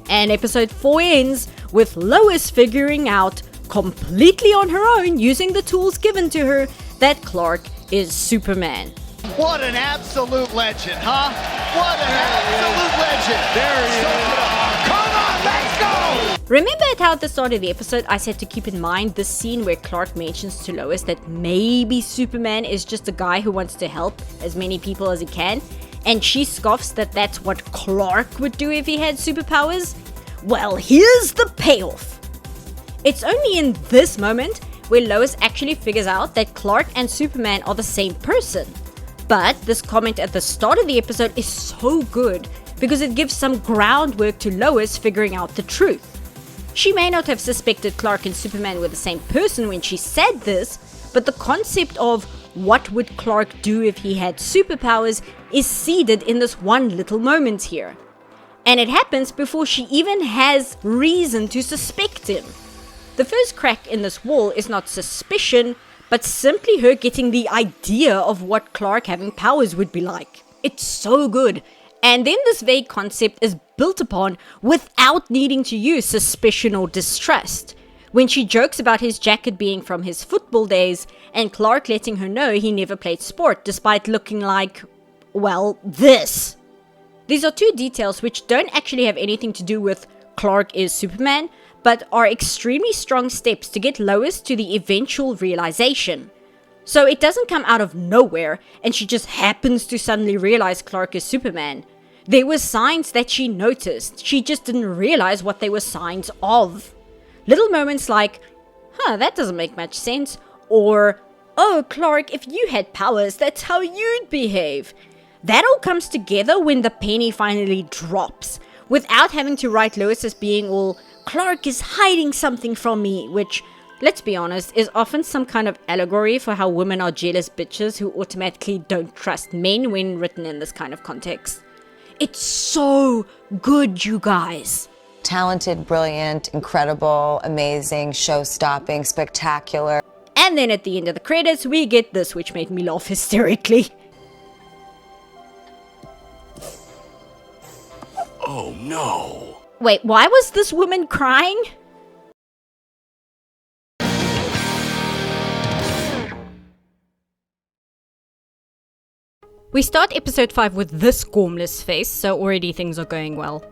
S1: And episode 4 ends with Lois figuring out, completely on her own using the tools given to her, that Clark is Superman.
S19: What an absolute legend, huh? What an absolute legend! There he is! Come on, let's go!
S1: Remember at how at the start of the episode I said to keep in mind this scene where Clark mentions to Lois that maybe Superman is just a guy who wants to help as many people as he can, and she scoffs that that's what Clark would do if he had superpowers? Well, here's the payoff. It's only in this moment where Lois actually figures out that Clark and Superman are the same person. But this comment at the start of the episode is so good because it gives some groundwork to Lois figuring out the truth. She may not have suspected Clark and Superman were the same person when she said this, but the concept of what would Clark do if he had superpowers is seeded in this one little moment here. And it happens before she even has reason to suspect him. The first crack in this wall is not suspicion, but simply her getting the idea of what Clark having powers would be like. It's so good. And then this vague concept is built upon without needing to use suspicion or distrust. When she jokes about his jacket being from his football days, and Clark letting her know he never played sport despite looking like, well, this. These are two details which don't actually have anything to do with Clark is Superman, but are extremely strong steps to get Lois to the eventual realization. So it doesn't come out of nowhere, and she just happens to suddenly realize Clark is Superman. There were signs that she noticed, she just didn't realize what they were signs of. Little moments like, that doesn't make much sense, or, oh Clark, if you had powers, that's how you'd behave. That all comes together when the penny finally drops, without having to write Lois as being all, Clark is hiding something from me, which, let's be honest, is often some kind of allegory for how women are jealous bitches who automatically don't trust men when written in this kind of context. It's so good, you guys.
S20: Talented, brilliant, incredible, amazing, show-stopping, spectacular.
S1: And then at the end of the credits, we get this, which made me laugh hysterically.
S11: Oh no.
S1: Wait, why was this woman crying? We start episode 5 with this gormless face, so already things are going well.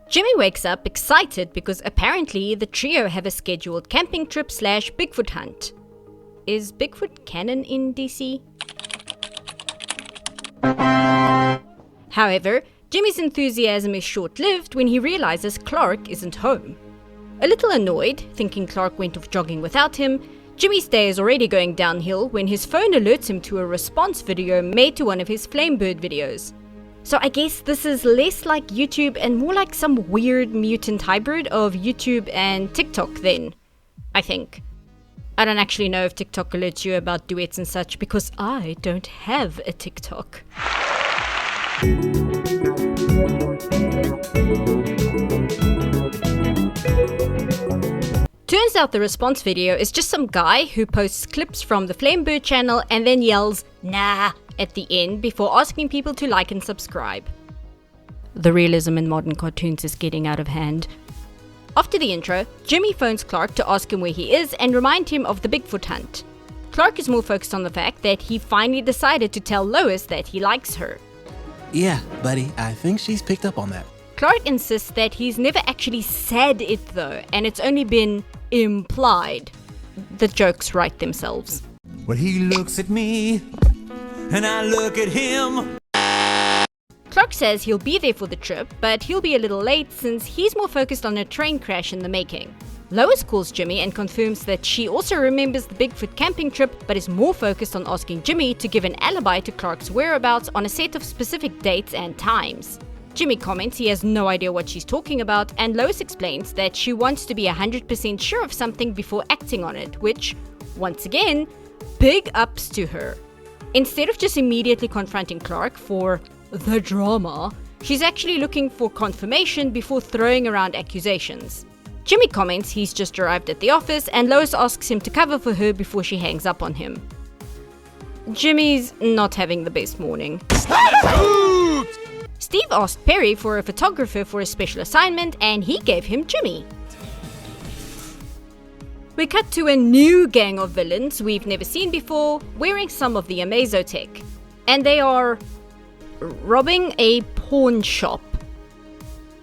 S1: Jimmy wakes up excited because apparently the trio have a scheduled camping trip / Bigfoot hunt. Is Bigfoot canon in DC? However, Jimmy's enthusiasm is short-lived when he realizes Clark isn't home. A little annoyed, thinking Clark went off jogging without him, Jimmy's day is already going downhill when his phone alerts him to a response video made to one of his Flamebird videos. So I guess this is less like YouTube and more like some weird mutant hybrid of YouTube and TikTok then, I think. I don't actually know if TikTok alerts you about duets and such because I don't have a TikTok. Turns out the response video is just some guy who posts clips from the Flamebird channel and then yells, "nah," at the end before asking people to like and subscribe. The realism in modern cartoons is getting out of hand. After the intro, Jimmy phones Clark to ask him where he is and remind him of the Bigfoot hunt. Clark is more focused on the fact that he finally decided to tell Lois that he likes her.
S21: Yeah, buddy, I think she's picked up on that.
S1: Clark insists that he's never actually said it though, and it's only been implied. The jokes write themselves.
S22: Well, he looks at me, and I look at him.
S1: Clark says he'll be there for the trip, but he'll be a little late since he's more focused on a train crash in the making. Lois calls Jimmy and confirms that she also remembers the Bigfoot camping trip, but is more focused on asking Jimmy to give an alibi to Clark's whereabouts on a set of specific dates and times. Jimmy comments he has no idea what she's talking about, and Lois explains that she wants to be 100% sure of something before acting on it, which, once again, big ups to her. Instead of just immediately confronting Clark for the drama, she's actually looking for confirmation before throwing around accusations. Jimmy comments he's just arrived at the office, and Lois asks him to cover for her before she hangs up on him. Jimmy's not having the best morning. Steve asked Perry for a photographer for a special assignment, and he gave him Jimmy. We cut to a new gang of villains we've never seen before, wearing some of the Amazo tech. And they are robbing a pawn shop.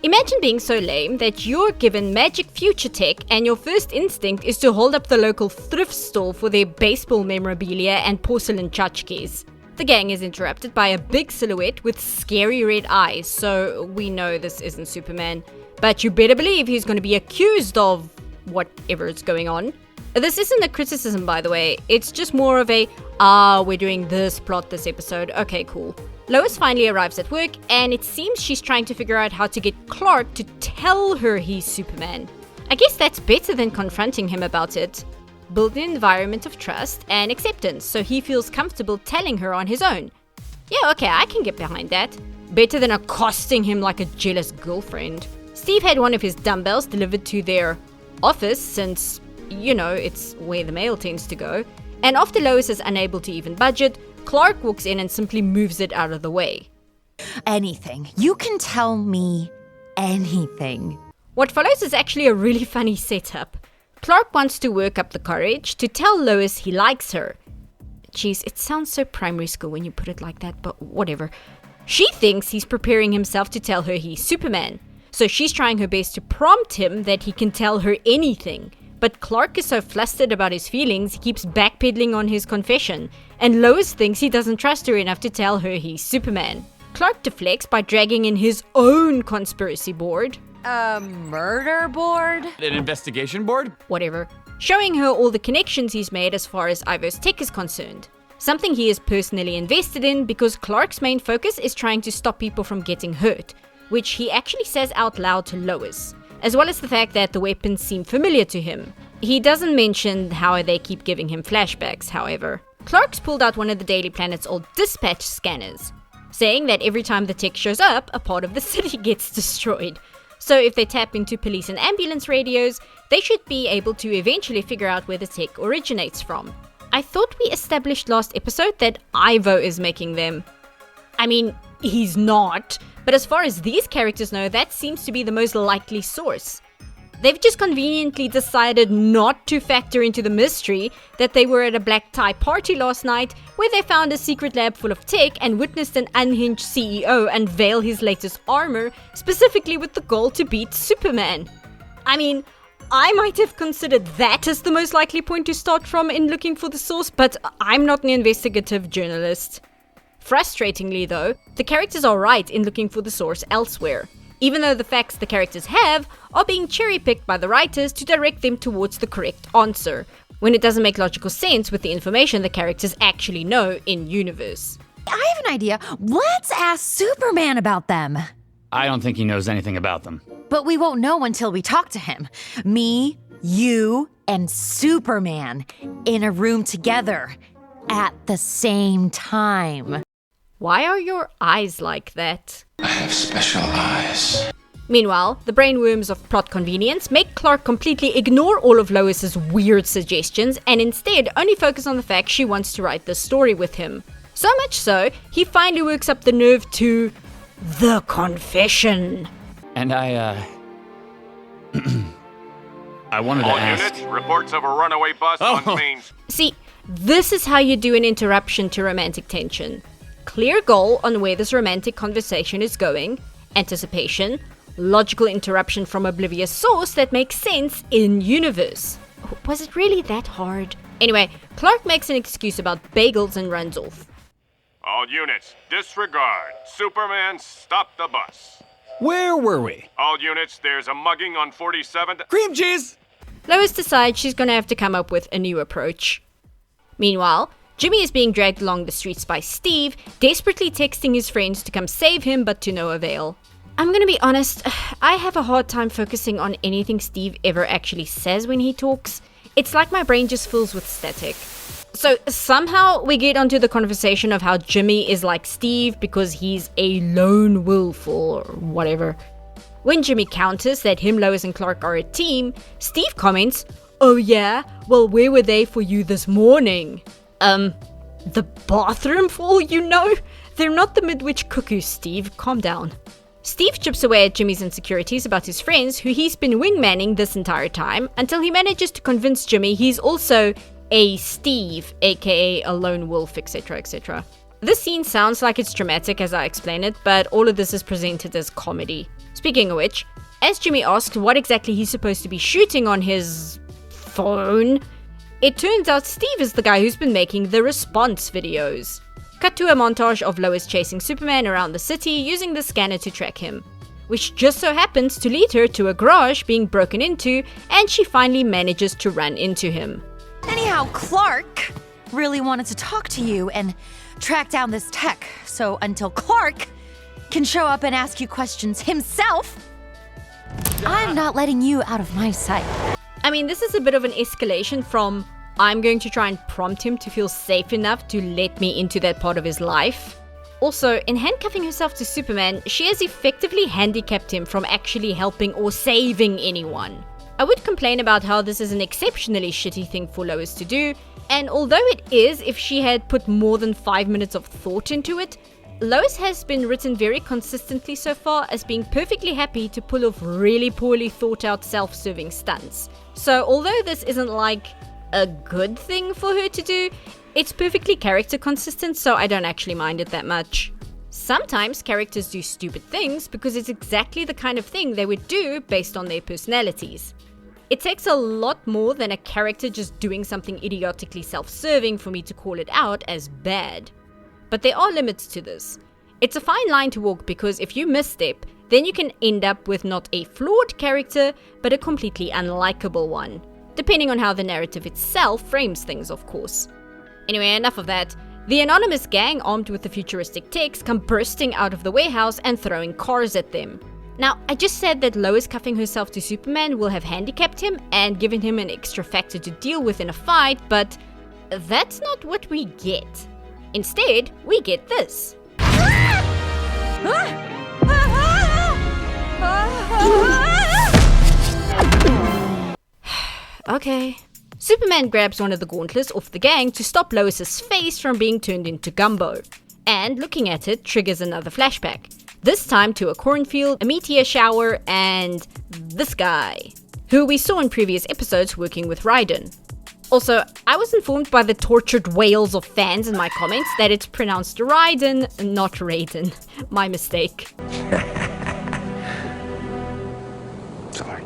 S1: Imagine being so lame that you're given magic future tech and your first instinct is to hold up the local thrift store for their baseball memorabilia and porcelain tchotchkes. The gang is interrupted by a big silhouette with scary red eyes, so we know this isn't Superman. But you better believe he's going to be accused of whatever is going on. This isn't a criticism, by the way, it's just more of a, we're doing this plot this episode, okay, cool. Lois finally arrives at work, and it seems she's trying to figure out how to get Clark to tell her he's Superman. I guess that's better than confronting him about it. Build an environment of trust and acceptance so he feels comfortable telling her on his own. Yeah, okay, I can get behind that. Better than accosting him like a jealous girlfriend. Steve had one of his dumbbells delivered to their office since, you know, it's where the mail tends to go. And after Lois is unable to even budget, Clark walks in and simply moves it out of the way.
S3: Anything. You can tell me anything.
S1: What follows is actually a really funny setup. Clark wants to work up the courage to tell Lois he likes her. Jeez, it sounds so primary school when you put it like that, but whatever. She thinks he's preparing himself to tell her he's Superman, so she's trying her best to prompt him that he can tell her anything. But Clark is so flustered about his feelings, he keeps backpedaling on his confession, and Lois thinks he doesn't trust her enough to tell her he's Superman. Clark deflects by dragging in his own conspiracy board.
S3: A murder board?
S2: An investigation board?
S1: Whatever. Showing her all the connections he's made as far as Ivo's tech is concerned. Something he is personally invested in because Clark's main focus is trying to stop people from getting hurt, which he actually says out loud to Lois, as well as the fact that the weapons seem familiar to him. He doesn't mention how they keep giving him flashbacks, however. Clark's pulled out one of the Daily Planet's old dispatch scanners, saying that every time the tech shows up, a part of the city gets destroyed. So if they tap into police and ambulance radios, they should be able to eventually figure out where the tech originates from. I thought we established last episode that Ivo is making them. I mean, he's not, but as far as these characters know, that seems to be the most likely source. They've just conveniently decided not to factor into the mystery that they were at a black tie party last night where they found a secret lab full of tech and witnessed an unhinged CEO unveil his latest armor, specifically with the goal to beat Superman. I mean, I might have considered that as the most likely point to start from in looking for the source, but I'm not an investigative journalist. Frustratingly though, the characters are right in looking for the source elsewhere, even though the facts the characters have are being cherry-picked by the writers to direct them towards the correct answer, when it doesn't make logical sense with the information the characters actually know in-universe.
S3: I have an idea. Let's ask Superman about them.
S2: I don't think he knows anything about them.
S3: But we won't know until we talk to him. Me, You and Superman in a room together at the same time.
S1: Why are your eyes like that?
S11: I have special eyes.
S1: Meanwhile, the brainworms of plot convenience make Clark completely ignore all of Lois's weird suggestions and instead only focus on the fact she wants to write this story with him. So much so, he finally works up the nerve to the confession.
S2: And I wanted to ask...
S4: units, reports of a runaway bus on Main.
S1: See, this is how you do an interruption to romantic tension. Clear goal on where this romantic conversation is going, anticipation, logical interruption from oblivious source that makes sense in universe. Was it really that hard? Anyway, Clark makes an excuse about bagels and runs off.
S4: All units, disregard. Superman, stop the bus.
S2: Where were we?
S4: All units, there's a mugging on 47th.
S2: Cream cheese!
S1: Lois decides she's gonna have to come up with a new approach. Meanwhile, Jimmy is being dragged along the streets by Steve, desperately texting his friends to come save him, but to no avail. I'm gonna be honest, I have a hard time focusing on anything Steve ever actually says when he talks. It's like my brain just fills with static. So somehow we get onto the conversation of how Jimmy is like Steve because he's a lone wolf or whatever. When Jimmy counters that him, Lois, and Clark are a team, Steve comments, "Oh yeah? Well, where were they for you this morning?" The bathroom for all you know? They're not the Midwich cuckoos, Steve. Calm down. Steve chips away at Jimmy's insecurities about his friends, who he's been wingmanning this entire time, until he manages to convince Jimmy he's also a Steve, aka a lone wolf, etc., etc. This scene sounds like it's dramatic as I explain it, but all of this is presented as comedy. Speaking of which, as Jimmy asks what exactly he's supposed to be shooting on his phone, it turns out Steve is the guy who's been making the response videos. Cut to a montage of Lois chasing Superman around the city using the scanner to track him, which just so happens to lead her to a garage being broken into, and she finally manages to run into him.
S3: Anyhow, Clark really wanted to talk to you and track down this tech, so until Clark can show up and ask you questions himself, I'm not letting you out of my sight.
S1: I mean, this is a bit of an escalation from I'm going to try and prompt him to feel safe enough to let me into that part of his life. Also, in handcuffing herself to Superman, she has effectively handicapped him from actually helping or saving anyone. I would complain about how this is an exceptionally shitty thing for Lois to do, and although it is if she had put more than 5 minutes of thought into it, Lois has been written very consistently so far as being perfectly happy to pull off really poorly thought out self-serving stunts. So although this isn't like a good thing for her to do, it's perfectly character consistent, so I don't actually mind it that much. Sometimes characters do stupid things because it's exactly the kind of thing they would do based on their personalities. It takes a lot more than a character just doing something idiotically self-serving for me to call it out as bad. But there are limits to this. It's a fine line to walk because if you misstep, then you can end up with not a flawed character, but a completely unlikable one. Depending on how the narrative itself frames things, of course. Anyway, enough of that. The anonymous gang, armed with the futuristic techs, come bursting out of the warehouse and throwing cars at them. Now, I just said that Lois cuffing herself to Superman will have handicapped him and given him an extra factor to deal with in a fight, but that's not what we get. Instead, we get this. Okay. Superman grabs one of the gauntlets off the gang to stop Lois's face from being turned into gumbo. And looking at it triggers another flashback. This time to a cornfield, a meteor shower, and this guy, who we saw in previous episodes working with Raiden. Also, I was informed by the tortured wails of fans in my comments that it's pronounced Raiden, not Raiden. My mistake.
S11: Sorry.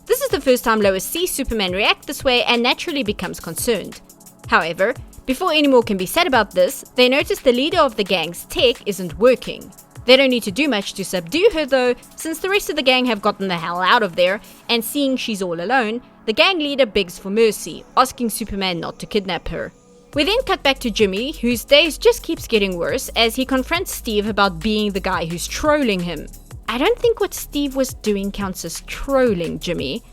S1: This is the first time Lois sees Superman react this way and naturally becomes concerned. However, before any more can be said about this, they notice the leader of the gang's tech isn't working. They don't need to do much to subdue her though, since the rest of the gang have gotten the hell out of there, and seeing she's all alone, the gang leader begs for mercy, asking Superman not to kidnap her. We then cut back to Jimmy, whose days just keeps getting worse as he confronts Steve about being the guy who's trolling him. I don't think what Steve was doing counts as trolling, Jimmy.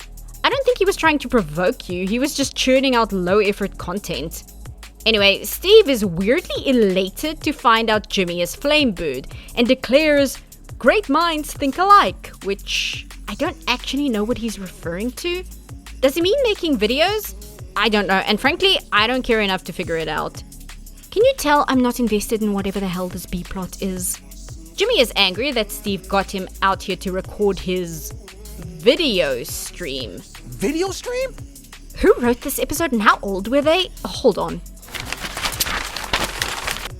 S1: I don't think he was trying to provoke you, he was just churning out low-effort content. Anyway, Steve is weirdly elated to find out Jimmy is Flamebird and declares, "Great minds think alike," which I don't actually know what he's referring to. Does he mean making videos? I don't know, and frankly, I don't care enough to figure it out. Can you tell I'm not invested in whatever the hell this B-plot is? Jimmy is angry that Steve got him out here to record his video stream.
S21: Video stream?
S1: Who wrote this episode and how old were they? Oh, hold on.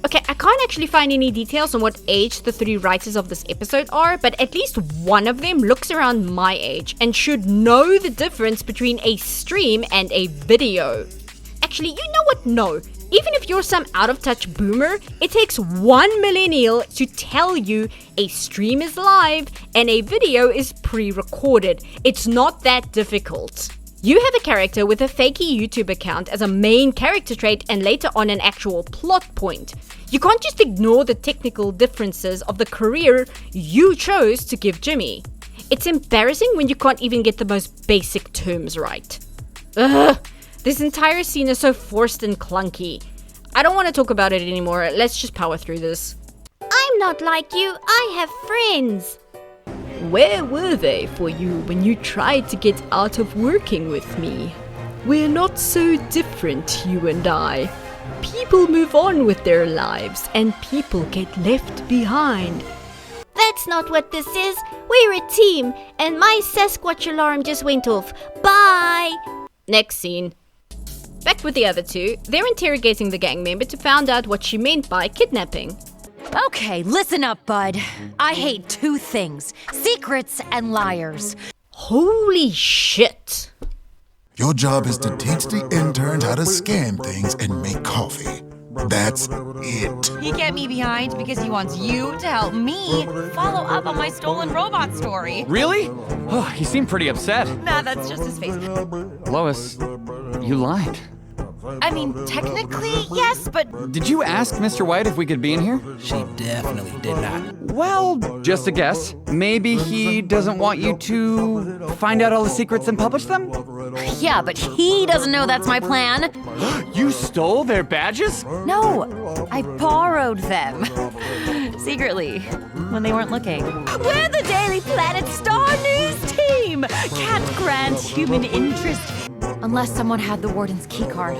S1: Okay, I can't actually find any details on what age the 3 writers of this episode are, but at least one of them looks around my age and should know the difference between a stream and a video. Actually, you know what? No. Even if you're some out-of-touch boomer, it takes one millennial to tell you a stream is live and a video is pre-recorded. It's not that difficult. You have a character with a fakey YouTube account as a main character trait and later on an actual plot point. You can't just ignore the technical differences of the career you chose to give Jimmy. It's embarrassing when you can't even get the most basic terms right. Ugh, this entire scene is so forced and clunky. I don't want to talk about it anymore, let's just power through this.
S5: I'm not like you, I have friends.
S1: Where were they for you when you tried to get out of working with me? We're not so different, you and I. People move on with their lives, and people get left behind.
S5: That's not what this is. We're a team, and my Sasquatch alarm just went off. Bye!
S1: Next scene. Back with the other two, they're interrogating the gang member to find out what she meant by kidnapping.
S3: Okay, listen up, bud. I hate 2 things: secrets and liars.
S1: Holy shit.
S6: Your job is to teach the interns how to scan things and make coffee. That's it.
S3: He kept me behind because he wants you to help me follow up on my stolen robot story.
S2: Really? Oh, he seemed pretty upset.
S3: Nah, that's just his face.
S2: Lois, you lied.
S3: I mean, technically, yes, but...
S2: Did you ask Mr. White if we could be in here?
S21: She definitely did not.
S2: Well, just a guess. Maybe he doesn't want you to find out all the secrets and publish them?
S3: Yeah, but he doesn't know that's my plan.
S2: You stole their badges?
S3: No, I borrowed them. Secretly, when they weren't looking. We're the Daily Planet Star News team! Can't grant human interest. Unless someone had the warden's keycard.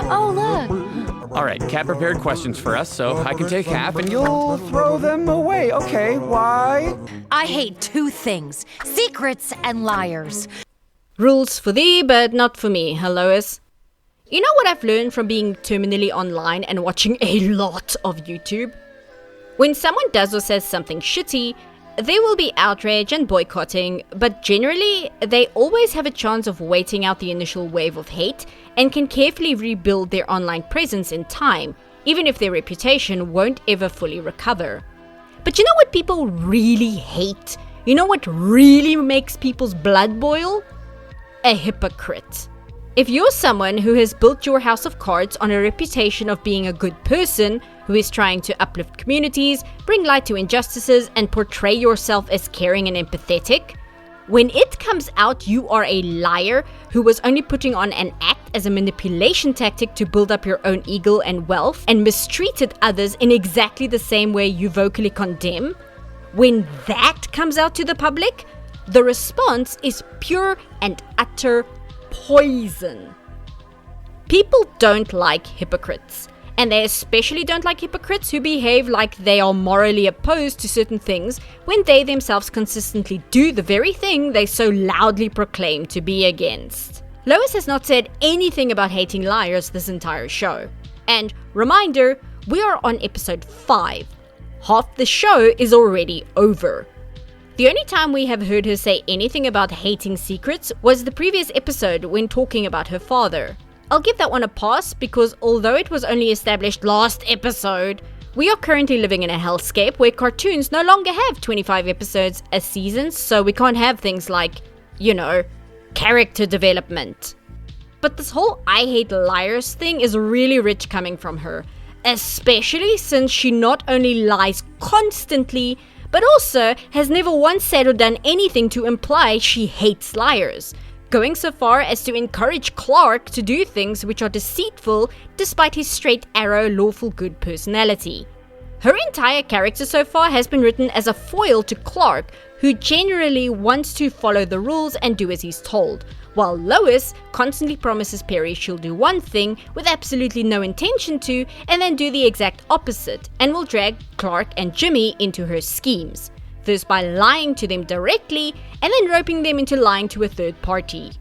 S3: Oh, look!
S2: All right, Kat prepared questions for us, so I can take half and you'll throw them away. Okay, why?
S3: I hate 2 things: secrets and liars.
S1: Rules for thee, but not for me, huh, Lois? You know what I've learned from being terminally online and watching a lot of YouTube? When someone does or says something shitty, there will be outrage and boycotting, but generally, they always have a chance of waiting out the initial wave of hate and can carefully rebuild their online presence in time, even if their reputation won't ever fully recover. But you know what people really hate? You know what really makes people's blood boil? A hypocrite. If you're someone who has built your house of cards on a reputation of being a good person, who is trying to uplift communities, bring light to injustices, and portray yourself as caring and empathetic, when it comes out you are a liar who was only putting on an act as a manipulation tactic to build up your own ego and wealth, and mistreated others in exactly the same way you vocally condemn, when that comes out to the public, the response is pure and utter poison. People don't like hypocrites, and they especially don't like hypocrites who behave like they are morally opposed to certain things when they themselves consistently do the very thing they so loudly proclaim to be against. Lois has not said anything about hating liars this entire show. And reminder, we are on episode 5. Half the show is already over. The only time we have heard her say anything about hating secrets was the previous episode when talking about her father. I'll give that one a pass because although it was only established last episode, we are currently living in a hellscape where cartoons no longer have 25 episodes a season, so we can't have things like, character development. But this whole I hate liars thing is really rich coming from her, especially since she not only lies constantly, but also has never once said or done anything to imply she hates liars. going so far as to encourage Clark to do things which are deceitful despite his straight arrow lawful good personality. Her entire character so far has been written as a foil to Clark, who generally wants to follow the rules and do as he's told, while Lois constantly promises Perry she'll do one thing with absolutely no intention to, and then do the exact opposite, and will drag Clark and Jimmy into her schemes, first by lying to them directly, and then roping them into lying to a third party.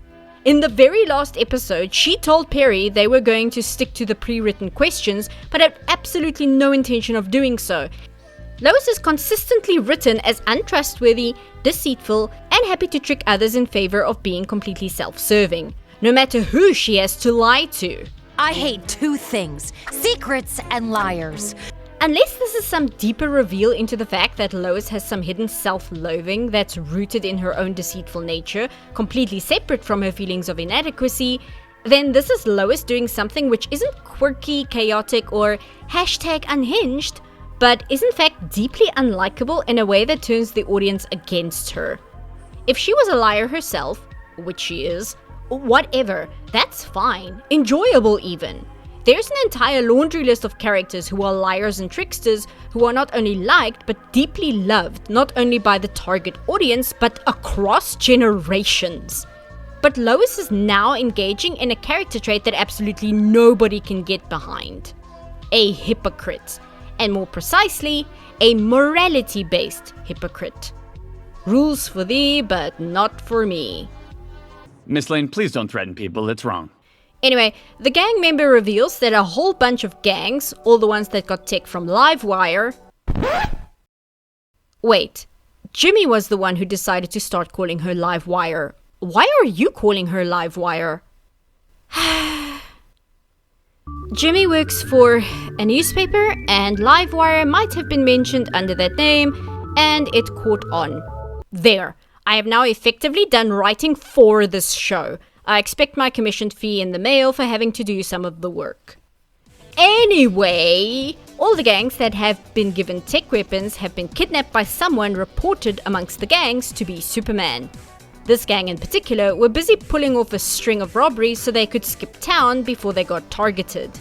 S1: In the very last episode, she told Perry they were going to stick to the pre-written questions, but had absolutely no intention of doing so. Lois is consistently written as untrustworthy, deceitful, and happy to trick others in favor of being completely self-serving, no matter who she has to lie to.
S3: I hate two things: secrets and liars.
S1: Unless this is some deeper reveal into the fact that Lois has some hidden self-loathing that's rooted in her own deceitful nature, completely separate from her feelings of inadequacy, then this is Lois doing something which isn't quirky, chaotic, or #unhinged, but is in fact deeply unlikable in a way that turns the audience against her. If she was a liar herself, which she is, whatever, that's fine, enjoyable even. There's an entire laundry list of characters who are liars and tricksters who are not only liked but deeply loved, not only by the target audience but across generations. But Lois is now engaging in a character trait that absolutely nobody can get behind: a hypocrite, and more precisely, a morality-based hypocrite. Rules for thee, but not for me.
S2: Miss Lane, please don't threaten people, it's wrong.
S1: Anyway, the gang member reveals that a whole bunch of gangs, all the ones that got tech from Livewire... Wait, Jimmy was the one who decided to start calling her Livewire. Why are you calling her Livewire? Jimmy works for a newspaper, and Livewire might have been mentioned under that name, and it caught on. There, I have now effectively done writing for this show. I expect my commissioned fee in the mail for having to do some of the work. Anyway, all the gangs that have been given tech weapons have been kidnapped by someone reported amongst the gangs to be Superman. This gang in particular were busy pulling off a string of robberies so they could skip town before they got targeted.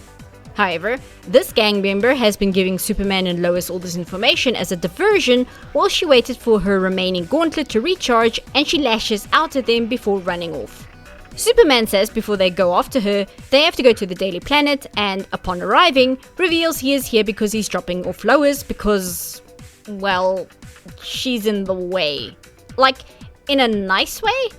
S1: However, this gang member has been giving Superman and Lois all this information as a diversion while she waited for her remaining gauntlet to recharge, and she lashes out at them before running off. Superman says before they go after her, they have to go to the Daily Planet, and upon arriving, reveals he is here because he's dropping off Lois because, well, she's in the way. Like, in a nice way?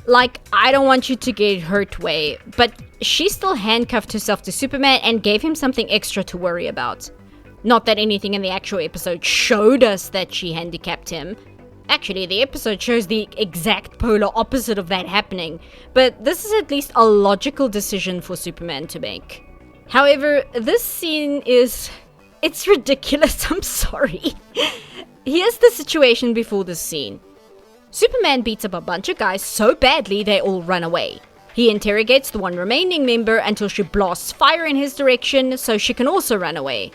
S1: Like, I don't want you to get hurt way, but she still handcuffed herself to Superman and gave him something extra to worry about. Not that anything in the actual episode showed us that she handicapped him. Actually, the episode shows the exact polar opposite of that happening, but this is at least a logical decision for Superman to make. However, this scene it's ridiculous, I'm sorry. Here's the situation before this scene. Superman beats up a bunch of guys so badly they all run away. He interrogates the one remaining member until she blasts fire in his direction so she can also run away.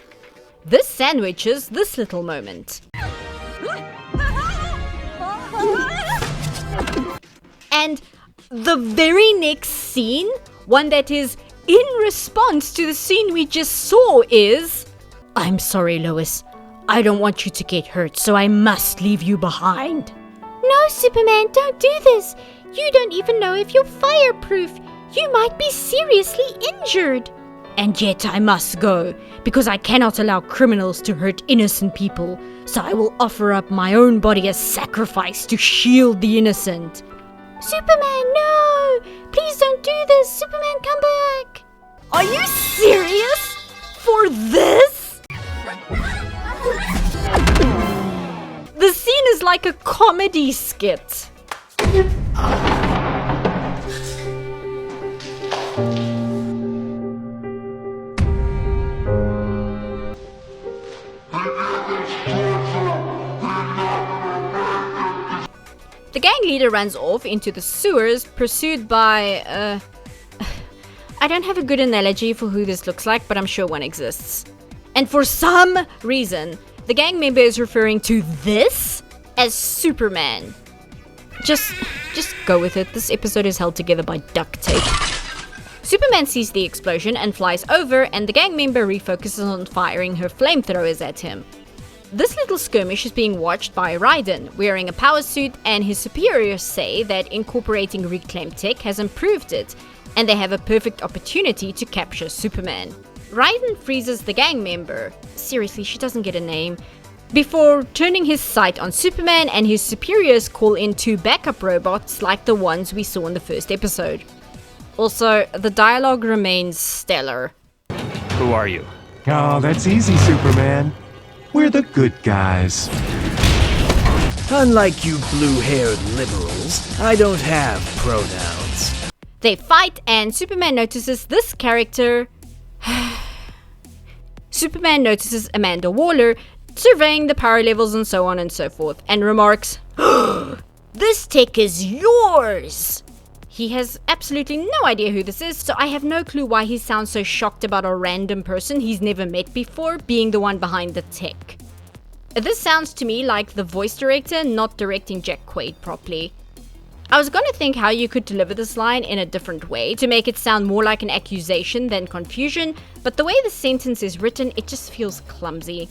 S1: This sandwiches this little moment. And the very next scene, one that is in response to the scene we just saw, is, "I'm sorry, Lois. I don't want you to get hurt, so I must leave you behind."
S5: No, Superman, don't do this. You don't even know if you're fireproof. You might be seriously injured.
S1: And yet I must go, because I cannot allow criminals to hurt innocent people, so I will offer up my own body as sacrifice to shield the innocent.
S5: Superman, no! Please don't do this. Superman, come back.
S1: Are you serious? For this? The scene is like a comedy skit. The gang leader runs off into the sewers, pursued by, I don't have a good analogy for who this looks like, but I'm sure one exists. And for some reason, the gang member is referring to this as Superman. Just Just go with it, this episode is held together by duct tape. Superman sees the explosion and flies over, and the gang member refocuses on firing her flamethrowers at him. This little skirmish is being watched by Raiden, wearing a power suit, and his superiors say that incorporating reclaimed tech has improved it, and they have a perfect opportunity to capture Superman. Raiden freezes the gang member, seriously, she doesn't get a name, before turning his sight on Superman, and his superiors call in 2 backup robots like the ones we saw in the first episode. Also, the dialogue remains stellar.
S7: Who are you?
S8: Oh, that's easy, Superman. We're the good guys.
S7: Unlike you blue-haired liberals, I don't have pronouns.
S1: They fight, and Superman notices this character... Superman notices Amanda Waller surveying the power levels and so on and so forth, and remarks, "This tech is yours!" He has absolutely no idea who this is, so I have no clue why he sounds so shocked about a random person he's never met before being the one behind the tech. This sounds to me like the voice director not directing Jack Quaid properly. I was gonna think how you could deliver this line in a different way to make it sound more like an accusation than confusion, but the way the sentence is written, it just feels clumsy.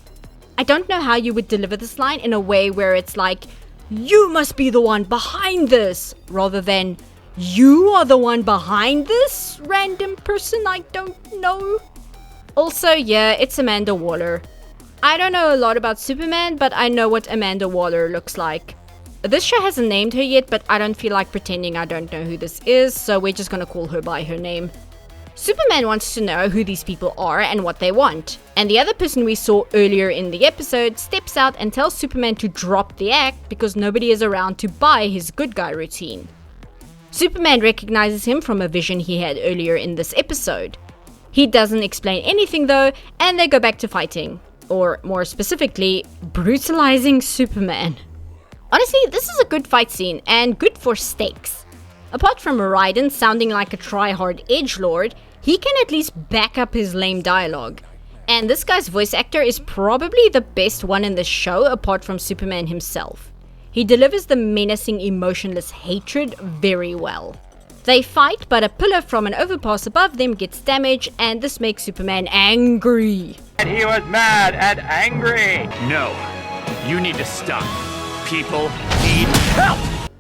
S1: I don't know how you would deliver this line in a way where it's like, "You must be the one behind this," rather than, "You are the one behind this, random person I don't know." Also, yeah, it's Amanda Waller. I don't know a lot about Superman, but I know what Amanda Waller looks like. This show hasn't named her yet, but I don't feel like pretending I don't know who this is, so we're just gonna call her by her name. Superman wants to know who these people are and what they want, and the other person we saw earlier in the episode steps out and tells Superman to drop the act because nobody is around to buy his good guy routine. Superman recognizes him from a vision he had earlier in this episode. He doesn't explain anything though, and they go back to fighting, or more specifically, brutalizing Superman. Honestly, this is a good fight scene, and good for stakes. Apart from Raiden sounding like a try-hard edgelord, he can at least back up his lame dialogue. And this guy's voice actor is probably the best one in the show apart from Superman himself. He delivers the menacing, emotionless hatred very well. They fight, but a pillar from an overpass above them gets damaged, and this makes Superman angry.
S19: And he was mad and angry.
S7: No, you need to stop. People need help!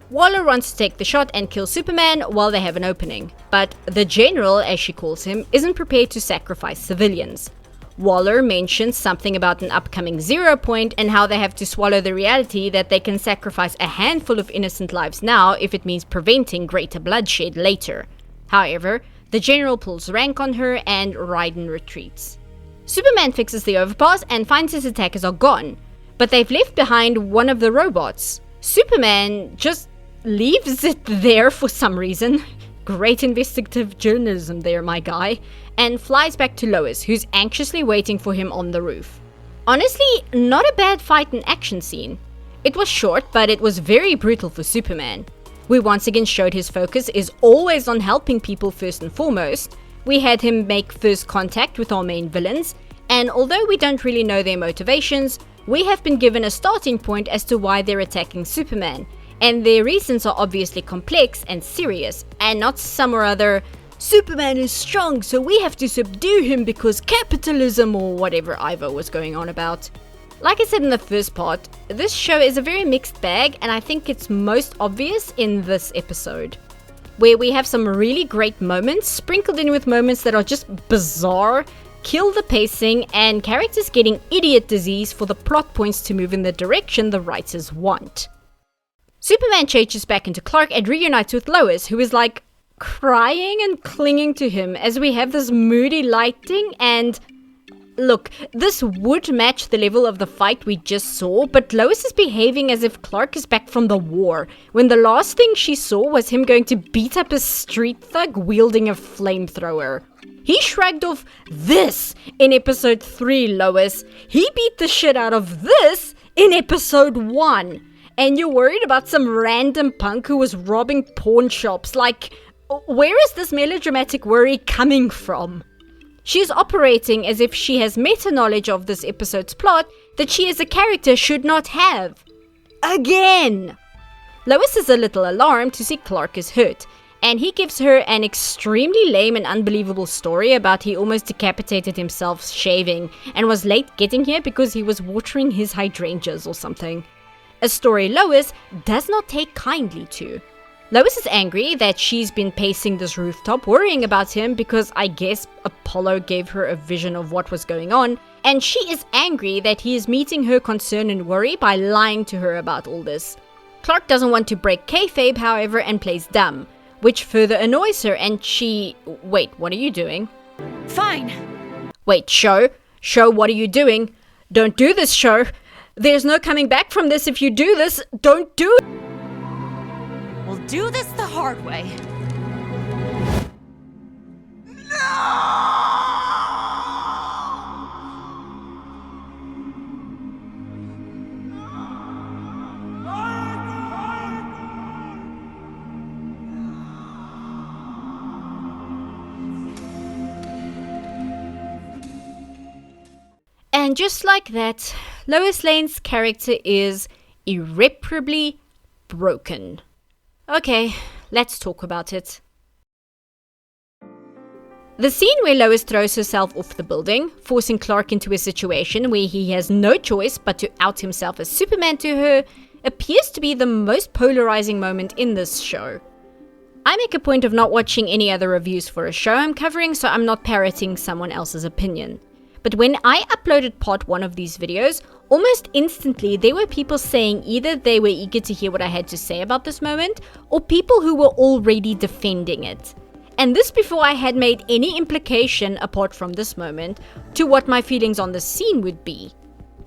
S1: Waller wants to take the shot and kill Superman while they have an opening, but the General, as she calls him, isn't prepared to sacrifice civilians. Waller mentions something about an upcoming 0 point and how they have to swallow the reality that they can sacrifice a handful of innocent lives now if it means preventing greater bloodshed later. However, the General pulls rank on her and Raiden retreats. Superman fixes the overpass and finds his attackers are gone, but they've left behind one of the robots. Superman just leaves it there for some reason. Great investigative journalism there, my guy. And flies back to Lois, who's anxiously waiting for him on the roof. Honestly, not a bad fight and action scene. It was short, but it was very brutal for Superman. We once again showed his focus is always on helping people first and foremost. We had him make first contact with our main villains, and although we don't really know their motivations, we have been given a starting point as to why they're attacking Superman, and their reasons are obviously complex and serious, and not some or other, "Superman is strong, so we have to subdue him because capitalism," or whatever Ivo was going on about. Like I said in the first part, this show is a very mixed bag, and I think it's most obvious in this episode, where we have some really great moments sprinkled in with moments that are just bizarre, kill the pacing, and characters getting idiot disease for the plot points to move in the direction the writers want. Superman changes back into Clark and reunites with Lois, who is like crying and clinging to him as we have this moody lighting. And look, this would match the level of the fight we just saw, but Lois is behaving as if Clark is back from the war, when the last thing she saw was him going to beat up a street thug wielding a flamethrower. He shrugged off this in episode 3, Lois. He beat the shit out of this in episode 1. And you're worried about some random punk who was robbing pawn shops. Like, where is this melodramatic worry coming from? She's operating as if she has meta-knowledge of this episode's plot that she as a character should not have. Again! Lois is a little alarmed to see Clark is hurt, and he gives her an extremely lame and unbelievable story about he almost decapitated himself shaving and was late getting here because he was watering his hydrangeas or something. A story Lois does not take kindly to. Lois is angry that she's been pacing this rooftop worrying about him because I guess Apollo gave her a vision of what was going on, and she is angry that he is meeting her concern and worry by lying to her about all this. Clark doesn't want to break kayfabe, however, and plays dumb, which further annoys her, and she... Wait, what are you doing?
S3: Fine.
S1: Wait, Show, what are you doing? Don't do this, Show. There's no coming back from this if you do this. Don't do it.
S3: We'll do this the hard way.
S1: And just like that, Lois Lane's character is irreparably broken. Okay, let's talk about it. The scene where Lois throws herself off the building, forcing Clark into a situation where he has no choice but to out himself as Superman to her, appears to be the most polarizing moment in this show. I make a point of not watching any other reviews for a show I'm covering, so I'm not parroting someone else's opinion. But when I uploaded part 1 of these videos, almost instantly there were people saying either they were eager to hear what I had to say about this moment, or people who were already defending it. And this before I had made any implication, apart from this moment, to what my feelings on the scene would be.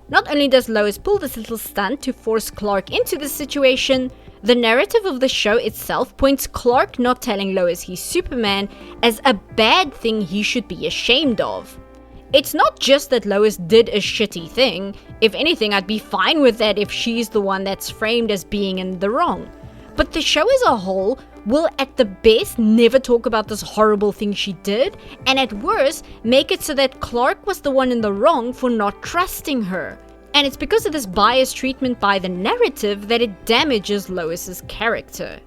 S1: Not only does Lois pull this little stunt to force Clark into this situation, the narrative of the show itself points Clark not telling Lois he's Superman as a bad thing he should be ashamed of. It's not just that Lois did a shitty thing. If anything, I'd be fine with that if she's the one that's framed as being in the wrong. But the show as a whole will at the best never talk about this horrible thing she did, and at worst make it so that Clark was the one in the wrong for not trusting her. And it's because of this biased treatment by the narrative that it damages Lois's character.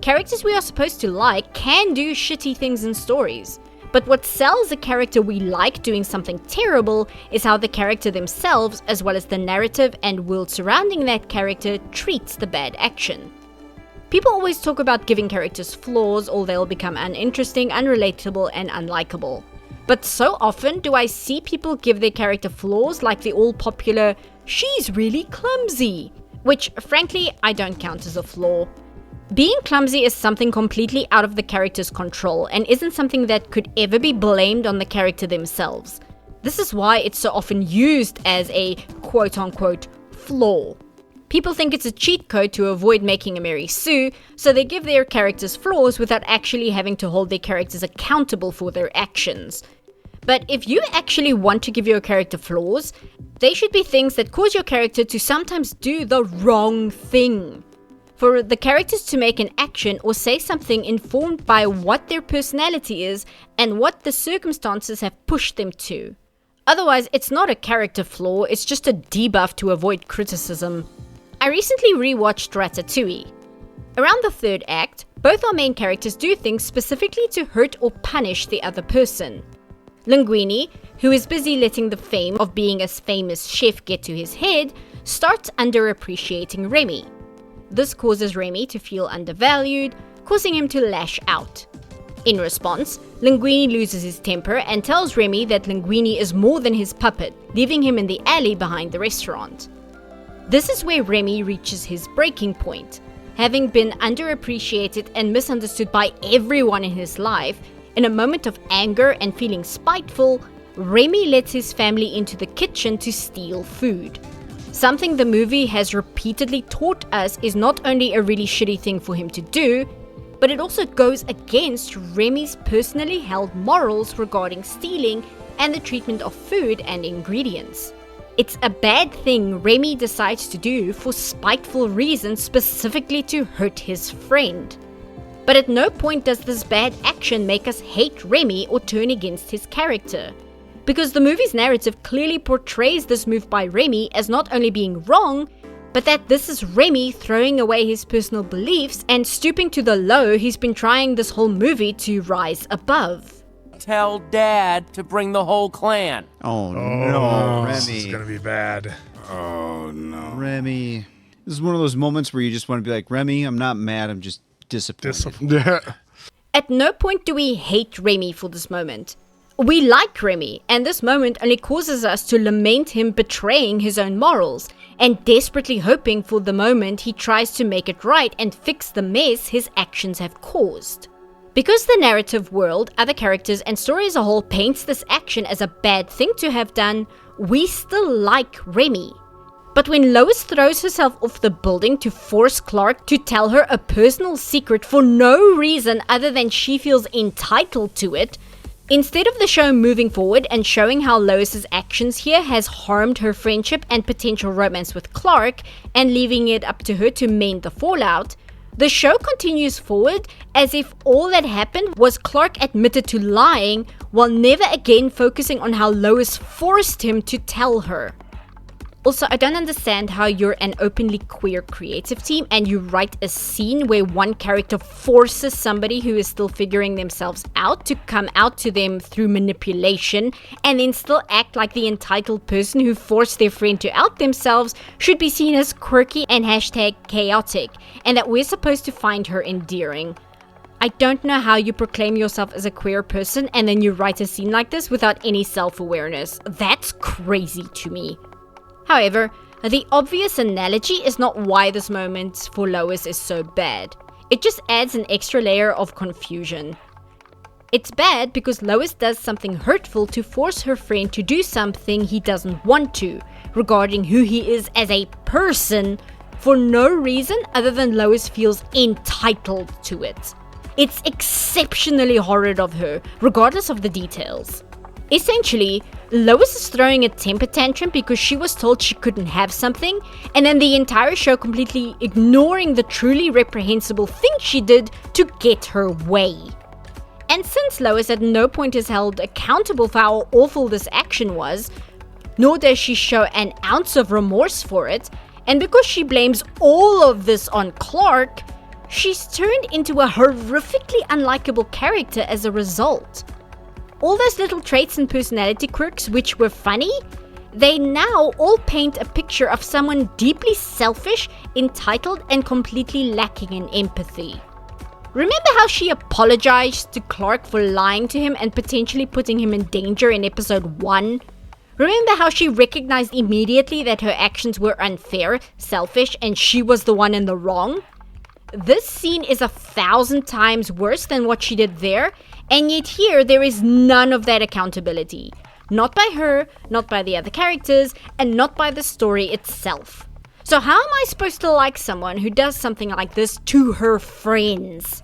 S1: Characters we are supposed to like can do shitty things in stories. But what sells a character we like doing something terrible is how the character themselves, as well as the narrative and world surrounding that character, treats the bad action. People always talk about giving characters flaws or they'll become uninteresting, unrelatable, and unlikable. But so often do I see people give their character flaws like the all-popular, "she's really clumsy," which frankly I don't count as a flaw. Being clumsy is something completely out of the character's control and isn't something that could ever be blamed on the character themselves. This is why it's so often used as a quote-unquote flaw. People think it's a cheat code to avoid making a Mary Sue, so they give their characters flaws without actually having to hold their characters accountable for their actions. But if you actually want to give your character flaws, they should be things that cause your character to sometimes do the wrong thing. For the characters to make an action or say something informed by what their personality is and what the circumstances have pushed them to. Otherwise, it's not a character flaw, it's just a debuff to avoid criticism. I recently rewatched Ratatouille. Around the third act, both our main characters do things specifically to hurt or punish the other person. Linguini, who is busy letting the fame of being a famous chef get to his head, starts underappreciating Remy. This causes Remy to feel undervalued, causing him to lash out. In response, Linguini loses his temper and tells Remy that Linguini is more than his puppet, leaving him in the alley behind the restaurant. This is where Remy reaches his breaking point. Having been underappreciated and misunderstood by everyone in his life, in a moment of anger and feeling spiteful, Remy lets his family into the kitchen to steal food. Something the movie has repeatedly taught us is not only a really shitty thing for him to do, but it also goes against Remy's personally held morals regarding stealing and the treatment of food and ingredients. It's a bad thing Remy decides to do for spiteful reasons, specifically to hurt his friend. But at no point does this bad action make us hate Remy or turn against his character. Because the movie's narrative clearly portrays this move by Remy as not only being wrong, but that this is Remy throwing away his personal beliefs and stooping to the low he's been trying this whole movie to rise above.
S9: Tell Dad to bring the whole clan.
S14: Oh no, Remy.
S23: This is gonna be bad.
S10: Oh no.
S14: Remy. This is one of those moments where you just want to be like, Remy, I'm not mad, I'm just disappointed.
S1: At no point do we hate Remy for this moment. We like Remy, and this moment only causes us to lament him betraying his own morals, and desperately hoping for the moment he tries to make it right and fix the mess his actions have caused. Because the narrative world, other characters, and story as a whole paints this action as a bad thing to have done, we still like Remy. But when Lois throws herself off the building to force Clark to tell her a personal secret for no reason other than she feels entitled to it, instead of the show moving forward and showing how Lois's actions here has harmed her friendship and potential romance with Clark and leaving it up to her to mend the fallout, the show continues forward as if all that happened was Clark admitted to lying while never again focusing on how Lois forced him to tell her. Also, I don't understand how you're an openly queer creative team and you write a scene where one character forces somebody who is still figuring themselves out to come out to them through manipulation and then still act like the entitled person who forced their friend to out themselves should be seen as quirky and #chaotic, and that we're supposed to find her endearing. I don't know how you proclaim yourself as a queer person and then you write a scene like this without any self-awareness. That's crazy to me. However, the obvious analogy is not why this moment for Lois is so bad. It just adds an extra layer of confusion. It's bad because Lois does something hurtful to force her friend to do something he doesn't want to, regarding who he is as a person, for no reason other than Lois feels entitled to it. It's exceptionally horrid of her, regardless of the details. Essentially, Lois is throwing a temper tantrum because she was told she couldn't have something, and then the entire show completely ignoring the truly reprehensible thing she did to get her way. And since Lois at no point is held accountable for how awful this action was, nor does she show an ounce of remorse for it, and because she blames all of this on Clark, she's turned into a horrifically unlikable character as a result. All those little traits and personality quirks which were funny, they now all paint a picture of someone deeply selfish, entitled, and completely lacking in empathy. Remember how she apologized to Clark for lying to him and potentially putting him in danger in episode 1? Remember how she recognized immediately that her actions were unfair, selfish, and she was the one in the wrong? This scene is 1,000 times worse than what she did there, and yet here there is none of that accountability. Not by her, not by the other characters, and not by the story itself. So how am I supposed to like someone who does something like this to her friends?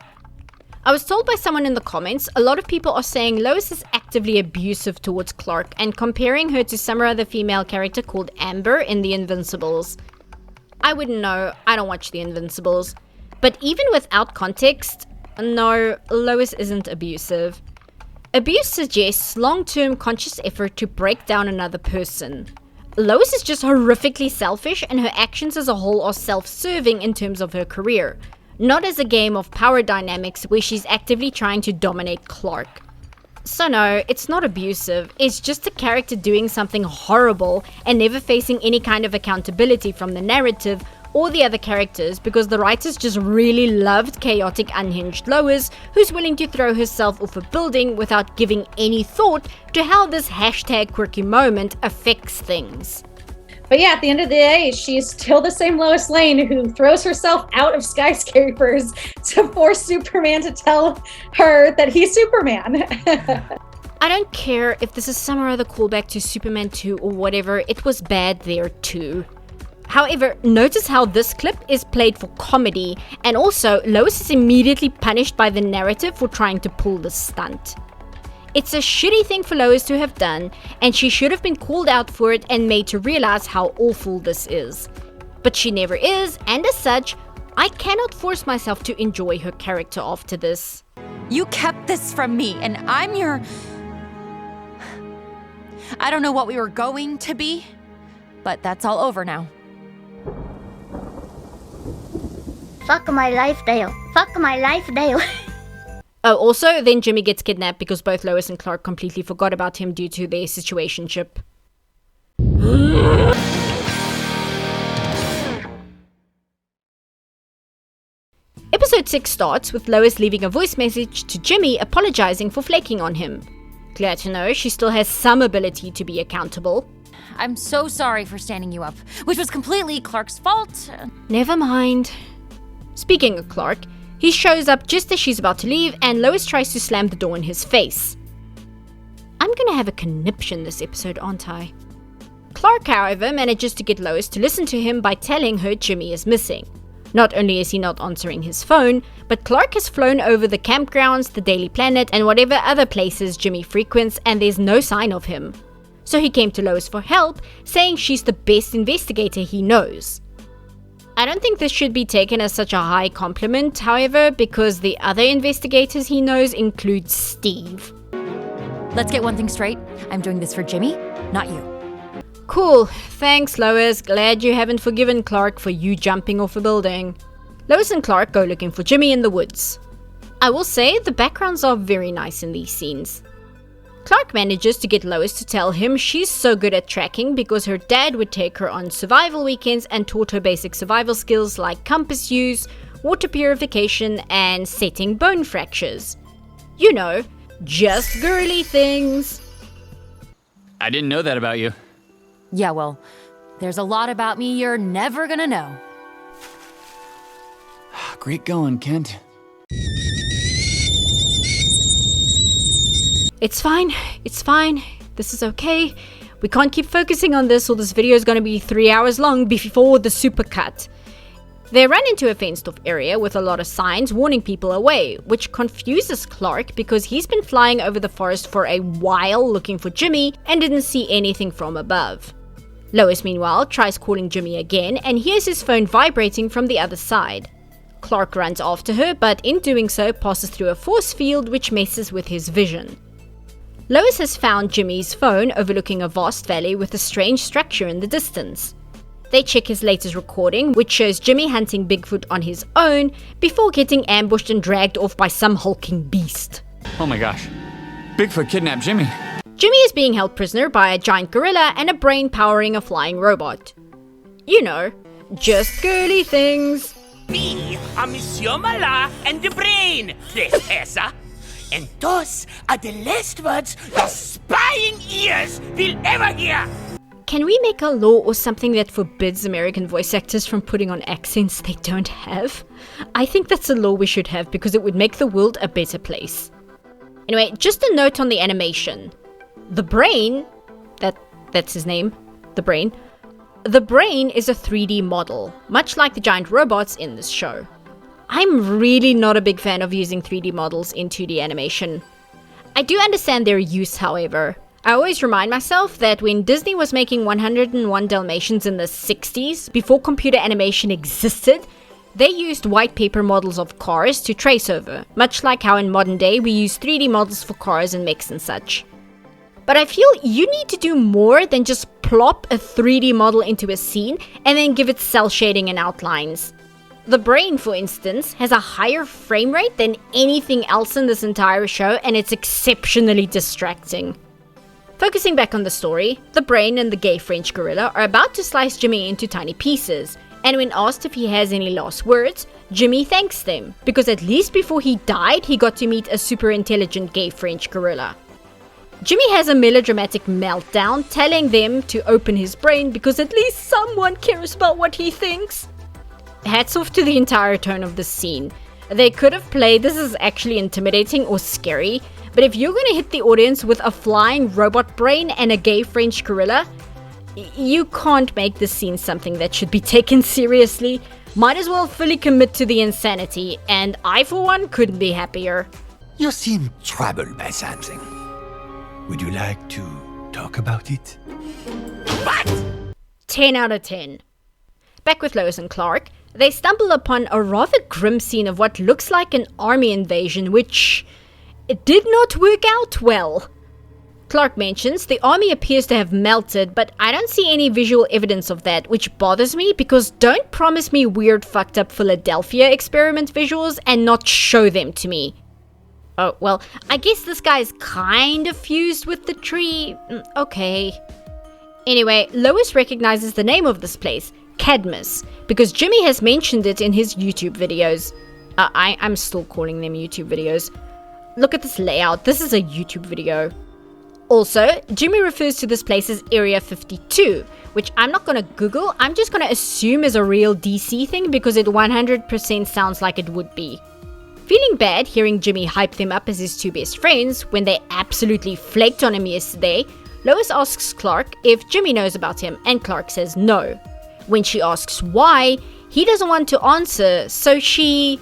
S1: I was told by someone in the comments, a lot of people are saying Lois is actively abusive towards Clark and comparing her to some other female character called Amber in The Invincibles. I wouldn't know, I don't watch The Invincibles. But even without context, no, Lois isn't abusive. Abuse suggests long-term conscious effort to break down another person. Lois is just horrifically selfish, and her actions as a whole are self-serving in terms of her career, not as a game of power dynamics where she's actively trying to dominate Clark. So no, it's not abusive, it's just a character doing something horrible and never facing any kind of accountability from the narrative or the other characters because the writers just really loved chaotic, unhinged Lois who's willing to throw herself off a building without giving any thought to how this #quirky moment affects things.
S24: But yeah, at the end of the day, she's still the same Lois Lane who throws herself out of skyscrapers to force Superman to tell her that he's Superman.
S1: I don't care if this is some other callback to Superman 2 or whatever, it was bad there too. However, notice how this clip is played for comedy, and also Lois is immediately punished by the narrative for trying to pull the stunt. It's a shitty thing for Lois to have done, and she should have been called out for it and made to realize how awful this is. But she never is, and as such, I cannot force myself to enjoy her character after this.
S3: You kept this from me, and I'm your... I don't know what we were going to be, but that's all over now.
S5: Fuck my life, Dale. Fuck my life, Dale.
S1: Oh, also, then Jimmy gets kidnapped because both Lois and Clark completely forgot about him due to their situationship. Episode 6 starts with Lois leaving a voice message to Jimmy apologizing for flaking on him. Glad to know she still has some ability to be accountable.
S3: I'm so sorry for standing you up, which was completely Clark's fault.
S1: Never mind. Speaking of Clark, he shows up just as she's about to leave and Lois tries to slam the door in his face. I'm gonna have a conniption this episode, aren't I? Clark, however, manages to get Lois to listen to him by telling her Jimmy is missing. Not only is he not answering his phone, but Clark has flown over the campgrounds, the Daily Planet, and whatever other places Jimmy frequents, and there's no sign of him. So he came to Lois for help, saying she's the best investigator he knows. I don't think this should be taken as such a high compliment, however, because the other investigators he knows include Steve.
S3: Let's get one thing straight. I'm doing this for Jimmy, not you.
S1: Cool. Thanks, Lois. Glad you haven't forgiven Clark for you jumping off a building. Lois and Clark go looking for Jimmy in the woods. I will say the backgrounds are very nice in these scenes. Clark manages to get Lois to tell him she's so good at tracking because her dad would take her on survival weekends and taught her basic survival skills like compass use, water purification, and setting bone fractures. You know, just girly things.
S2: I didn't know that about you.
S3: Yeah, well, there's a lot about me you're never gonna know.
S2: Great going, Kent.
S1: It's fine. This is okay. We can't keep focusing on this or this video is going to be 3 hours long before the supercut. They run into a fenced-off area with a lot of signs warning people away, which confuses Clark because he's been flying over the forest for a while looking for Jimmy and didn't see anything from above. Lois, meanwhile, tries calling Jimmy again and hears his phone vibrating from the other side. Clark runs after her, but in doing so passes through a force field which messes with his vision. Lois has found Jimmy's phone overlooking a vast valley with a strange structure in the distance. They check his latest recording, which shows Jimmy hunting Bigfoot on his own before getting ambushed and dragged off by some hulking beast.
S2: Oh my gosh. Bigfoot kidnapped Jimmy.
S1: Jimmy is being held prisoner by a giant gorilla and a brain powering a flying robot. You know, just girly things.
S13: Me, a Monsieur Mala and the brain, Professor. And those are the last words your spying ears will ever hear.
S1: Can we make a law or something that forbids American voice actors from putting on accents they don't have? I think that's a law we should have because it would make the world a better place. Anyway, just a note on the animation. The brain, that's his name, the brain. The brain is a 3D model, much like the giant robots in this show. I'm really not a big fan of using 3D models in 2D animation. I do understand their use, however. I always remind myself that when Disney was making 101 Dalmatians in the 60s, before computer animation existed, they used white paper models of cars to trace over, much like how in modern day we use 3D models for cars and mechs and such. But I feel you need to do more than just plop a 3D model into a scene and then give it cel shading and outlines. The brain, for instance, has a higher frame rate than anything else in this entire show, and it's exceptionally distracting. Focusing back on the story, the brain and the gay French gorilla are about to slice Jimmy into tiny pieces, and when asked if he has any last words, Jimmy thanks them, because at least before he died, he got to meet a super intelligent gay French gorilla. Jimmy has a melodramatic meltdown, telling them to open his brain because at least someone cares about what he thinks. Hats off to the entire tone of the scene. They could have played this as actually intimidating or scary, but if you're gonna hit the audience with a flying robot brain and a gay French gorilla, you can't make this scene something that should be taken seriously. Might as well fully commit to the insanity, and I for one couldn't be happier.
S15: You seem troubled by something. Would you like to talk about it?
S13: What?
S1: 10 out of 10. Back with Lois and Clark, they stumble upon a rather grim scene of what looks like an army invasion, which it did not work out well. Clark mentions the army appears to have melted, but I don't see any visual evidence of that, which bothers me because don't promise me weird fucked up Philadelphia experiment visuals and not show them to me. Oh, well, I guess this guy's kind of fused with the tree. Okay. Anyway, Lois recognizes the name of this place, Cadmus, because Jimmy has mentioned it in his YouTube videos. I'm still calling them YouTube videos. Look at this layout. This is a YouTube video. Also, Jimmy refers to this place as Area 52, which I'm not going to Google. I'm just going to assume is a real DC thing because it 100% sounds like it would be. Feeling bad hearing Jimmy hype them up as his two best friends when they absolutely flaked on him yesterday, Lois asks Clark if Jimmy knows about him, and Clark says no. When she asks why, he doesn't want to answer, so she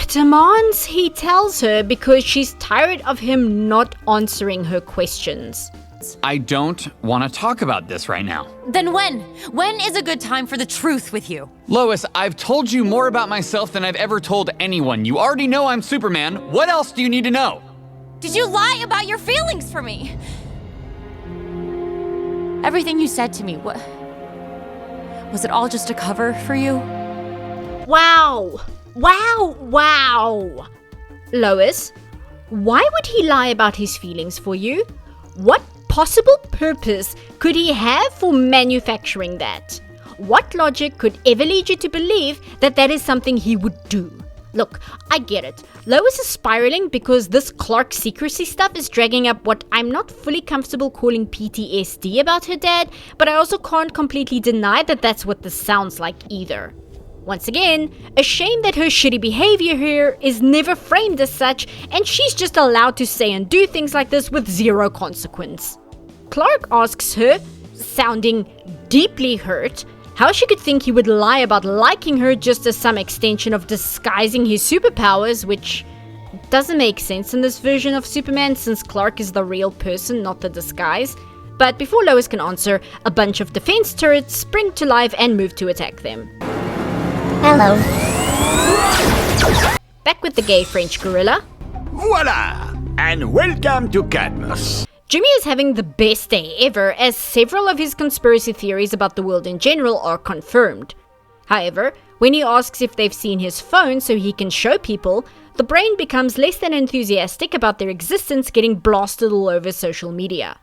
S1: demands he tells her because she's tired of him not answering her questions.
S2: I don't want to talk about this right now.
S3: Then when? When is a good time for the truth with you?
S2: Lois, I've told you more about myself than I've ever told anyone. You already know I'm Superman. What else do you need to know?
S3: Did you lie about your feelings for me? Everything you said to me, what? Was it all just a cover for you?
S1: Wow! Lois, why would he lie about his feelings for you? What possible purpose could he have for manufacturing that? What logic could ever lead you to believe that that is something he would do? Look, I get it. Lois is spiraling because this Clark secrecy stuff is dragging up what I'm not fully comfortable calling PTSD about her dad, but I also can't completely deny that that's what this sounds like either. Once again, a shame that her shitty behavior here is never framed as such, and she's just allowed to say and do things like this with zero consequence. Clark asks her, sounding deeply hurt, how she could think he would lie about liking her just as some extension of disguising his superpowers, which doesn't make sense in this version of Superman since Clark is the real person, not the disguise. But before Lois can answer, a bunch of defense turrets spring to life and move to attack them.
S5: Hello.
S1: Back with the gay French gorilla.
S7: Voila! And welcome to Cadmus.
S1: Jimmy is having the best day ever as several of his conspiracy theories about the world in general are confirmed. However, when he asks if they've seen his phone so he can show people, the brain becomes less than enthusiastic about their existence getting blasted all over social media.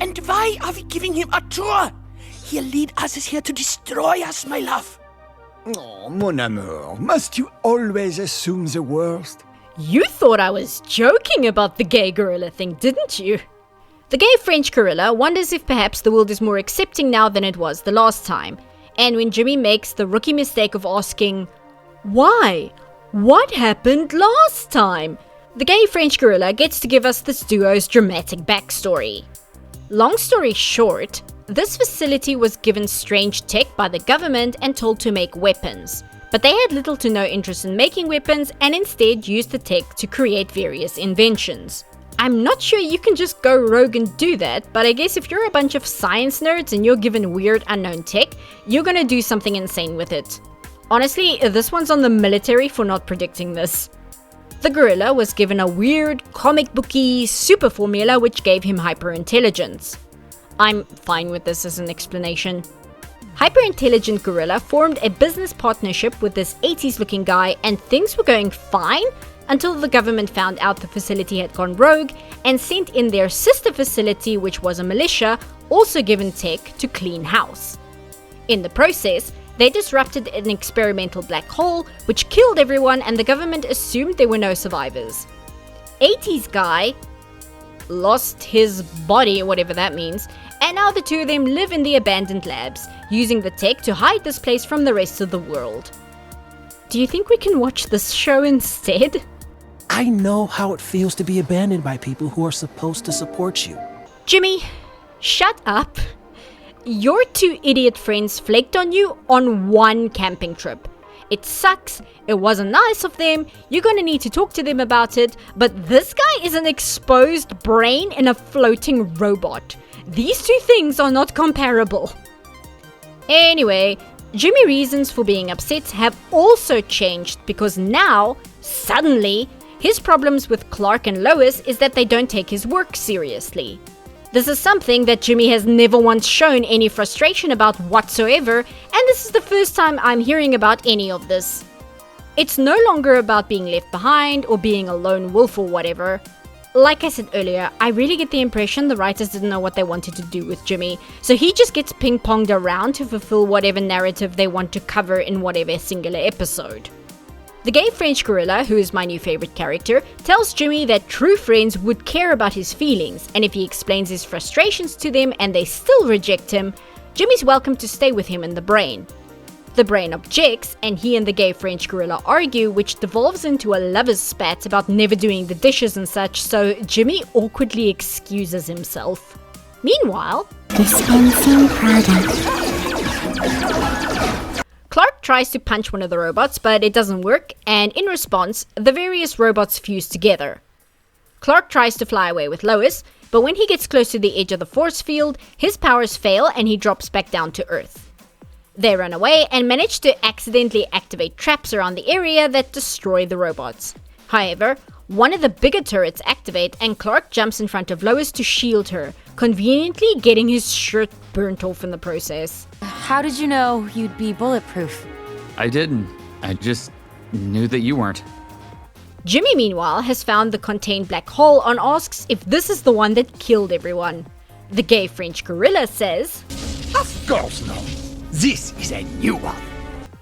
S13: And why are we giving him a tour? He'll lead us here to destroy us, my love.
S15: Oh, mon amour, must you always assume the worst?
S1: You thought I was joking about the gay gorilla thing, didn't you? The gay French gorilla wonders if perhaps the world is more accepting now than it was the last time. And when Jimmy makes the rookie mistake of asking, why? What happened last time? The gay French gorilla gets to give us this duo's dramatic backstory. Long story short, this facility was given strange tech by the government and told to make weapons. But they had little to no interest in making weapons and instead used the tech to create various inventions. I'm not sure you can just go rogue and do that, but I guess if you're a bunch of science nerds and you're given weird unknown tech, you're gonna do something insane with it. Honestly, this one's on the military for not predicting this. The gorilla was given a weird, comic booky super formula which gave him hyperintelligence. I'm fine with this as an explanation. Hyper-intelligent gorilla formed a business partnership with this 80s looking guy and things were going fine until the government found out the facility had gone rogue and sent in their sister facility, which was a militia, also given tech to clean house. In the process, they disrupted an experimental black hole which killed everyone and the government assumed there were no survivors. 80s guy lost his body, whatever that means, and now the two of them live in the abandoned labs, using the tech to hide this place from the rest of the world. Do you think we can watch this show instead?
S21: I know how it feels to be abandoned by people who are supposed to support you.
S1: Jimmy, shut up. Your two idiot friends flaked on you on one camping trip. It sucks, it wasn't nice of them, you're gonna need to talk to them about it, but this guy is an exposed brain in a floating robot. These two things are not comparable. Anyway, Jimmy's reasons for being upset have also changed because now, suddenly, His problems with Clark and Lois is that they don't take his work seriously. This is something that Jimmy has never once shown any frustration about whatsoever, and this is the first time I'm hearing about any of this. It's no longer about being left behind or being a lone wolf or whatever. Like I said earlier, I really get the impression the writers didn't know what they wanted to do with Jimmy, so he just gets ping-ponged around to fulfill whatever narrative they want to cover in whatever singular episode. The gay French gorilla, who is my new favorite character, tells Jimmy that true friends would care about his feelings, and if he explains his frustrations to them and they still reject him, Jimmy's welcome to stay with him in the brain. The brain objects, and he and the gay French gorilla argue, which devolves into a lover's spat about never doing the dishes and such, so Jimmy awkwardly excuses himself. Meanwhile,
S5: dispensing product.
S1: Clark tries to punch one of the robots, but it doesn't work, and in response, the various robots fuse together. Clark tries to fly away with Lois, but when he gets close to the edge of the force field, his powers fail and he drops back down to Earth. They run away and manage to accidentally activate traps around the area that destroy the robots. However, one of the bigger turrets activate and Clark jumps in front of Lois to shield her, conveniently getting his shirt burnt off in the process.
S3: How did you know you'd be bulletproof?
S2: I didn't. I just knew that you weren't.
S1: Jimmy, meanwhile, has found the contained black hole and asks if this is the one that killed everyone. The gay French gorilla says,
S13: "Of course not. This is a new one."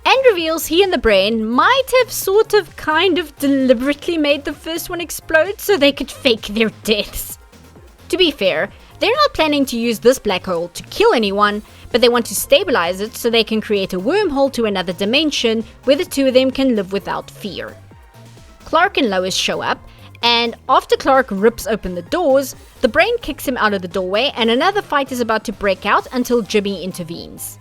S1: And reveals he and the brain might have sort of kind of deliberately made the first one explode so they could fake their deaths. To be fair, they're not planning to use this black hole to kill anyone, but they want to stabilize it so they can create a wormhole to another dimension where the two of them can live without fear. Clark and Lois show up, and after Clark rips open the doors, the brain kicks him out of the doorway and another fight is about to break out until Jimmy intervenes.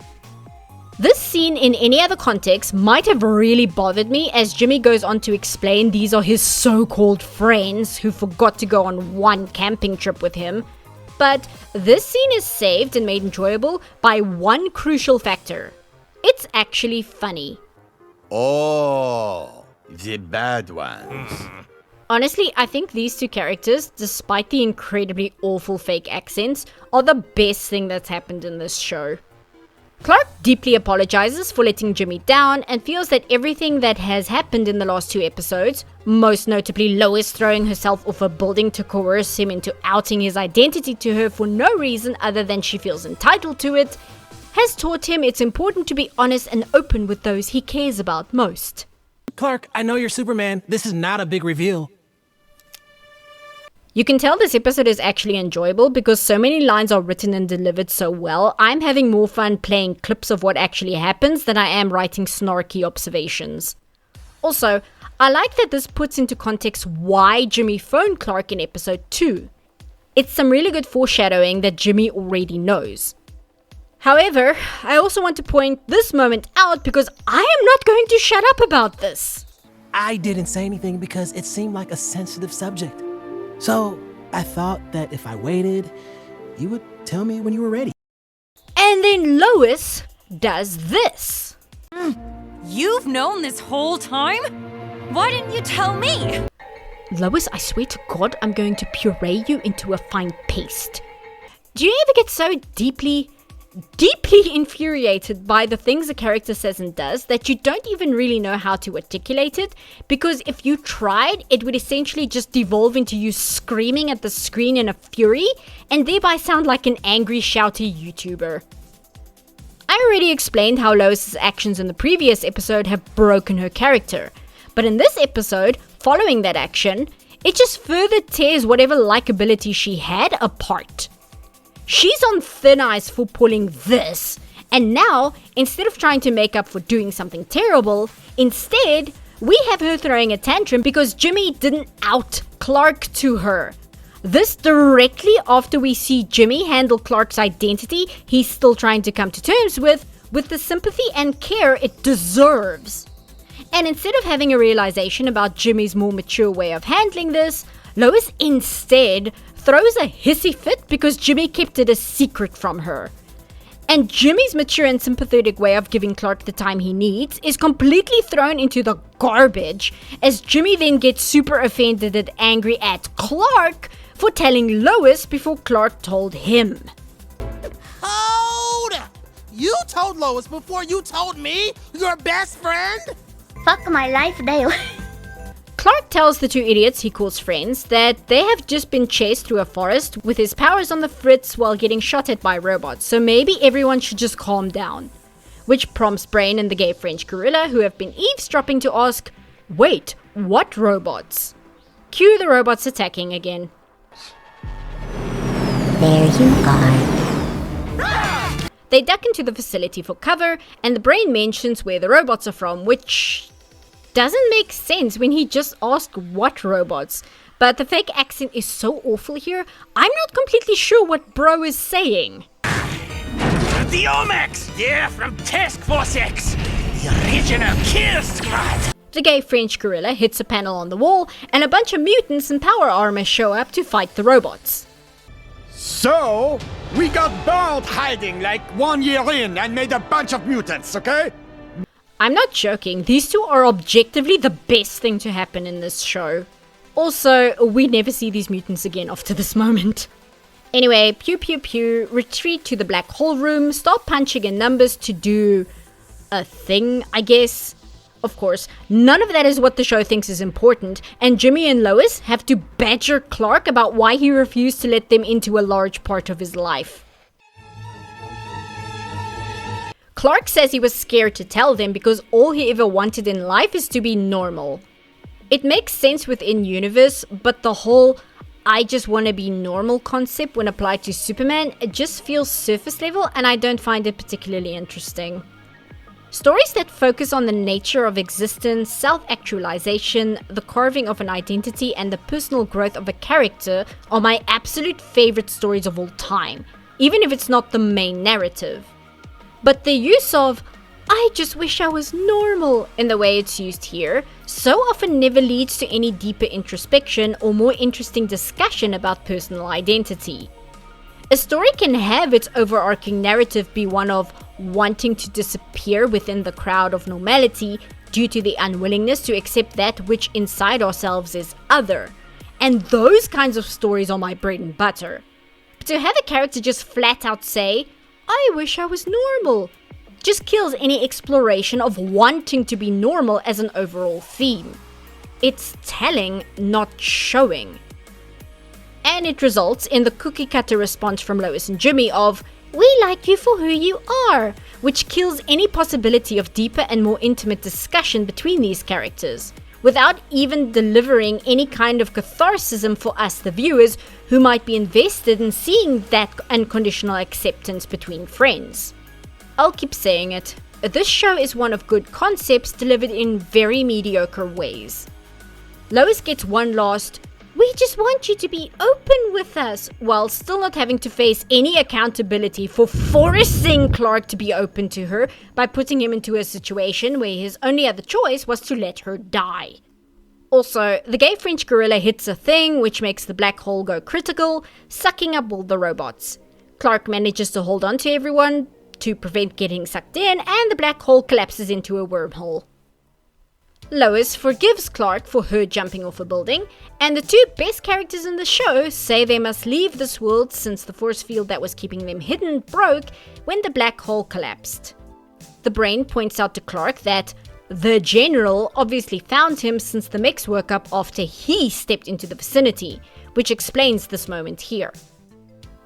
S1: This scene in any other context might have really bothered me, as Jimmy goes on to explain these are his so-called friends who forgot to go on one camping trip with him. But this scene is saved and made enjoyable by one crucial factor. It's actually funny.
S12: Oh, the bad ones.
S1: Honestly, I think these two characters, despite the incredibly awful fake accents, are the best thing that's happened in this show. Clark deeply apologizes for letting Jimmy down and feels that everything that has happened in the last two episodes, most notably Lois throwing herself off a building to coerce him into outing his identity to her for no reason other than she feels entitled to it, has taught him it's important to be honest and open with those he cares about most.
S21: Clark, I know you're Superman. This is not a big reveal.
S1: You can tell this episode is actually enjoyable because so many lines are written and delivered so well. I'm having more fun playing clips of what actually happens than I am writing snarky observations. Also, I like that this puts into context why Jimmy phoned Clark in episode 2. It's some really good foreshadowing that Jimmy already knows. However, I also want to point this moment out because I am not going to shut up about this.
S21: I didn't say anything because it seemed like a sensitive subject. So, I thought that if I waited, you would tell me when you were ready.
S1: And then Lois does this.
S3: You've known this whole time? Why didn't you tell me?
S1: Lois, I swear to God, I'm going to puree you into a fine paste. Do you ever get so deeply infuriated by the things a character says and does that you don't even really know how to articulate it? Because if you tried, it would essentially just devolve into you screaming at the screen in a fury and thereby sound like an angry, shouty YouTuber. I already explained how Lois's actions in the previous episode have broken her character, but in this episode, following that action, it just further tears whatever likability she had apart. She's on thin ice for pulling this, and now, instead of trying to make up for doing something terrible, instead, we have her throwing a tantrum because Jimmy didn't out Clark to her. This directly after we see Jimmy handle Clark's identity he's still trying to come to terms with the sympathy and care it deserves. And instead of having a realization about Jimmy's more mature way of handling this, Lois instead throws a hissy fit because Jimmy kept it a secret from her. And Jimmy's mature and sympathetic way of giving Clark the time he needs is completely thrown into the garbage, as Jimmy then gets super offended and angry at Clark for telling Lois before Clark told him.
S16: Hold up! You told Lois before you told me, your best friend?
S5: Fuck my life, Dale.
S1: Clark tells the two idiots he calls friends that they have just been chased through a forest with his powers on the fritz while getting shot at by robots, so maybe everyone should just calm down. Which prompts Brain and the gay French gorilla, who have been eavesdropping, to ask, wait, what robots? Cue the robots attacking again.
S5: There you are.
S1: They duck into the facility for cover, and the Brain mentions where the robots are from, which doesn't make sense when he just asked what robots. But the fake accent is so awful here, I'm not completely sure what bro is saying.
S13: The Omax! They're from Task Force X, the original kill squad!
S1: The gay French gorilla hits a panel on the wall, and a bunch of mutants in power armor show up to fight the robots.
S7: So, we got bored hiding like 1 year in and made a bunch of mutants, okay?
S1: I'm not joking, these two are objectively the best thing to happen in this show. Also, we never see these mutants again after this moment. Anyway, pew pew pew, retreat to the black hole room, start punching in numbers to do a thing, I guess. Of course, none of that is what the show thinks is important, and Jimmy and Lois have to badger Clark about why he refused to let them into a large part of his life. Clark says he was scared to tell them because all he ever wanted in life is to be normal. It makes sense within universe, but the whole I just want to be normal concept when applied to Superman, it just feels surface level and I don't find it particularly interesting. Stories that focus on the nature of existence, self-actualization, the carving of an identity, and the personal growth of a character are my absolute favorite stories of all time, even if it's not the main narrative. But the use of, I just wish I was normal, in the way it's used here, so often never leads to any deeper introspection or more interesting discussion about personal identity. A story can have its overarching narrative be one of wanting to disappear within the crowd of normality due to the unwillingness to accept that which inside ourselves is other. And those kinds of stories are my bread and butter. But to have a character just flat out say, I wish I was normal, just kills any exploration of wanting to be normal as an overall theme. It's telling, not showing. And it results in the cookie cutter response from Lois and Jimmy of, we like you for who you are, which kills any possibility of deeper and more intimate discussion between these characters, without even delivering any kind of catharsis for us the viewers who might be invested in seeing that unconditional acceptance between friends. I'll keep saying it, this show is one of good concepts delivered in very mediocre ways. Lois gets one last, we just want you to be open with us, while still not having to face any accountability for forcing Clark to be open to her by putting him into a situation where his only other choice was to let her die. Also, the gay French gorilla hits a thing which makes the black hole go critical, sucking up all the robots. Clark manages to hold on to everyone to prevent getting sucked in, and the black hole collapses into a wormhole. Lois forgives Clark for her jumping off a building, and the two best characters in the show say they must leave this world since the force field that was keeping them hidden broke when the black hole collapsed. The Brain points out to Clark that the General obviously found him since the mechs woke up after he stepped into the vicinity, which explains this moment here.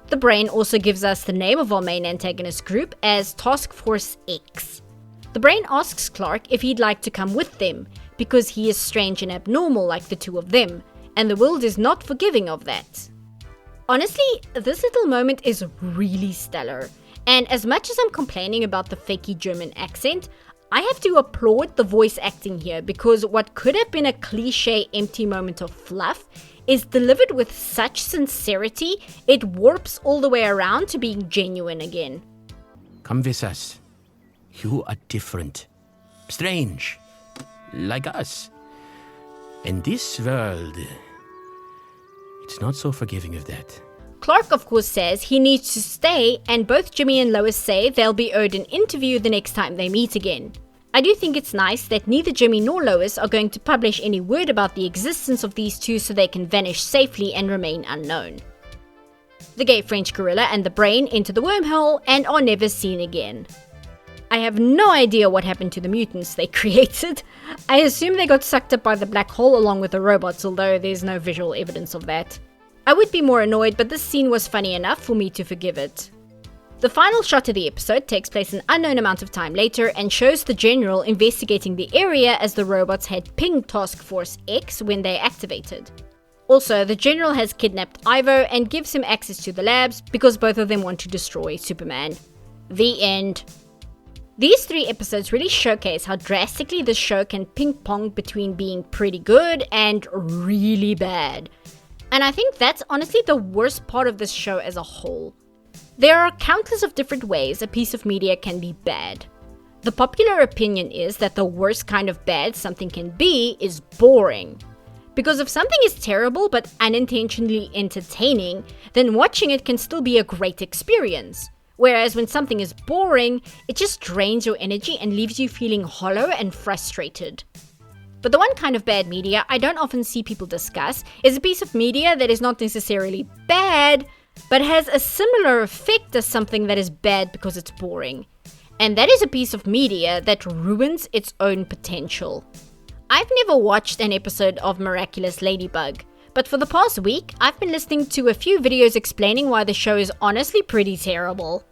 S1: The Brain also gives us the name of our main antagonist group as Task Force X. The Brain asks Clark if he'd like to come with them, because he is strange and abnormal like the two of them, and the world is not forgiving of that. Honestly, this little moment is really stellar, and as much as I'm complaining about the fakey German accent, I have to applaud the voice acting here, because what could have been a cliche empty moment of fluff is delivered with such sincerity, it warps all the way around to being genuine again.
S13: Come with us. You are different, strange, like us. And this world, it's not so forgiving of that.
S1: Clark, of course, says he needs to stay, and both Jimmy and Lois say they'll be owed an interview the next time they meet again. I do think it's nice that neither Jimmy nor Lois are going to publish any word about the existence of these two so they can vanish safely and remain unknown. The gay French gorilla and the brain enter the wormhole and are never seen again. I have no idea what happened to the mutants they created. I assume they got sucked up by the black hole along with the robots, although there's no visual evidence of that. I would be more annoyed, but this scene was funny enough for me to forgive it. The final shot of the episode takes place an unknown amount of time later and shows the General investigating the area as the robots had pinged Task Force X when they activated. Also, the General has kidnapped Ivo and gives him access to the labs because both of them want to destroy Superman. The end. These 3 episodes really showcase how drastically this show can ping-pong between being pretty good and really bad. And I think that's honestly the worst part of this show as a whole. There are countless of different ways a piece of media can be bad. The popular opinion is that the worst kind of bad something can be is boring. Because if something is terrible but unintentionally entertaining, then watching it can still be a great experience. Whereas when something is boring, it just drains your energy and leaves you feeling hollow and frustrated. But the one kind of bad media I don't often see people discuss is a piece of media that is not necessarily bad, but has a similar effect as something that is bad because it's boring. And that is a piece of media that ruins its own potential. I've never watched an episode of Miraculous Ladybug, but for the past week, I've been listening to a few videos explaining why the show is honestly pretty terrible.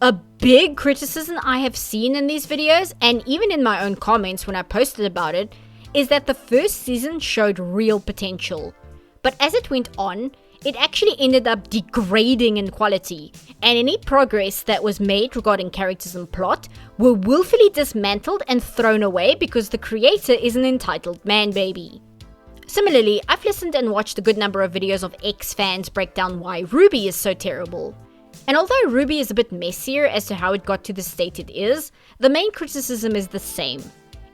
S1: A big criticism I have seen in these videos, and even in my own comments when I posted about it, is that the first season showed real potential. But as it went on, it actually ended up degrading in quality, and any progress that was made regarding characters and plot were willfully dismantled and thrown away because the creator is an entitled man-baby. Similarly, I've listened and watched a good number of videos of X fans break down why Ruby is so terrible. And although Ruby is a bit messier as to how it got to the state it is, the main criticism is the same.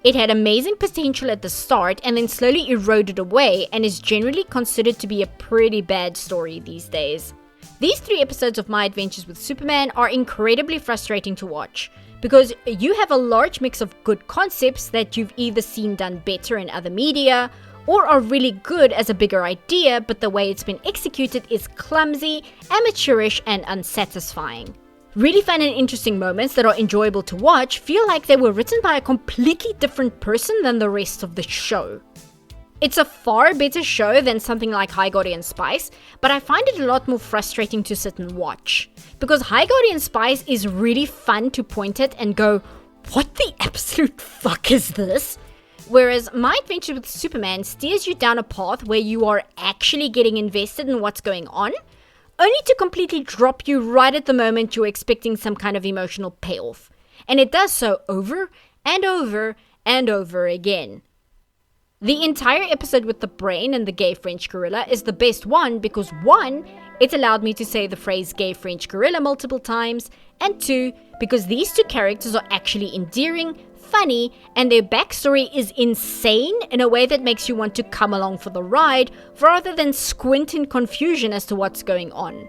S1: It had amazing potential at the start and then slowly eroded away and is generally considered to be a pretty bad story these days. These 3 episodes of My Adventures with Superman are incredibly frustrating to watch because you have a large mix of good concepts that you've either seen done better in other media or are really good as a bigger idea, but the way it's been executed is clumsy, amateurish, and unsatisfying. Really fun and interesting moments that are enjoyable to watch feel like they were written by a completely different person than the rest of the show. It's a far better show than something like High Guardian Spice, but I find it a lot more frustrating to sit and watch. Because High Guardian Spice is really fun to point at and go, what the absolute fuck is this? Whereas My Adventure with Superman steers you down a path where you are actually getting invested in what's going on, only to completely drop you right at the moment you're expecting some kind of emotional payoff. And it does so over and over and over again. The entire episode with the brain and the gay French gorilla is the best one because 1, it allowed me to say the phrase gay French gorilla multiple times, and 2, because these 2 characters are actually endearing, funny, and their backstory is insane in a way that makes you want to come along for the ride rather than squint in confusion as to what's going on.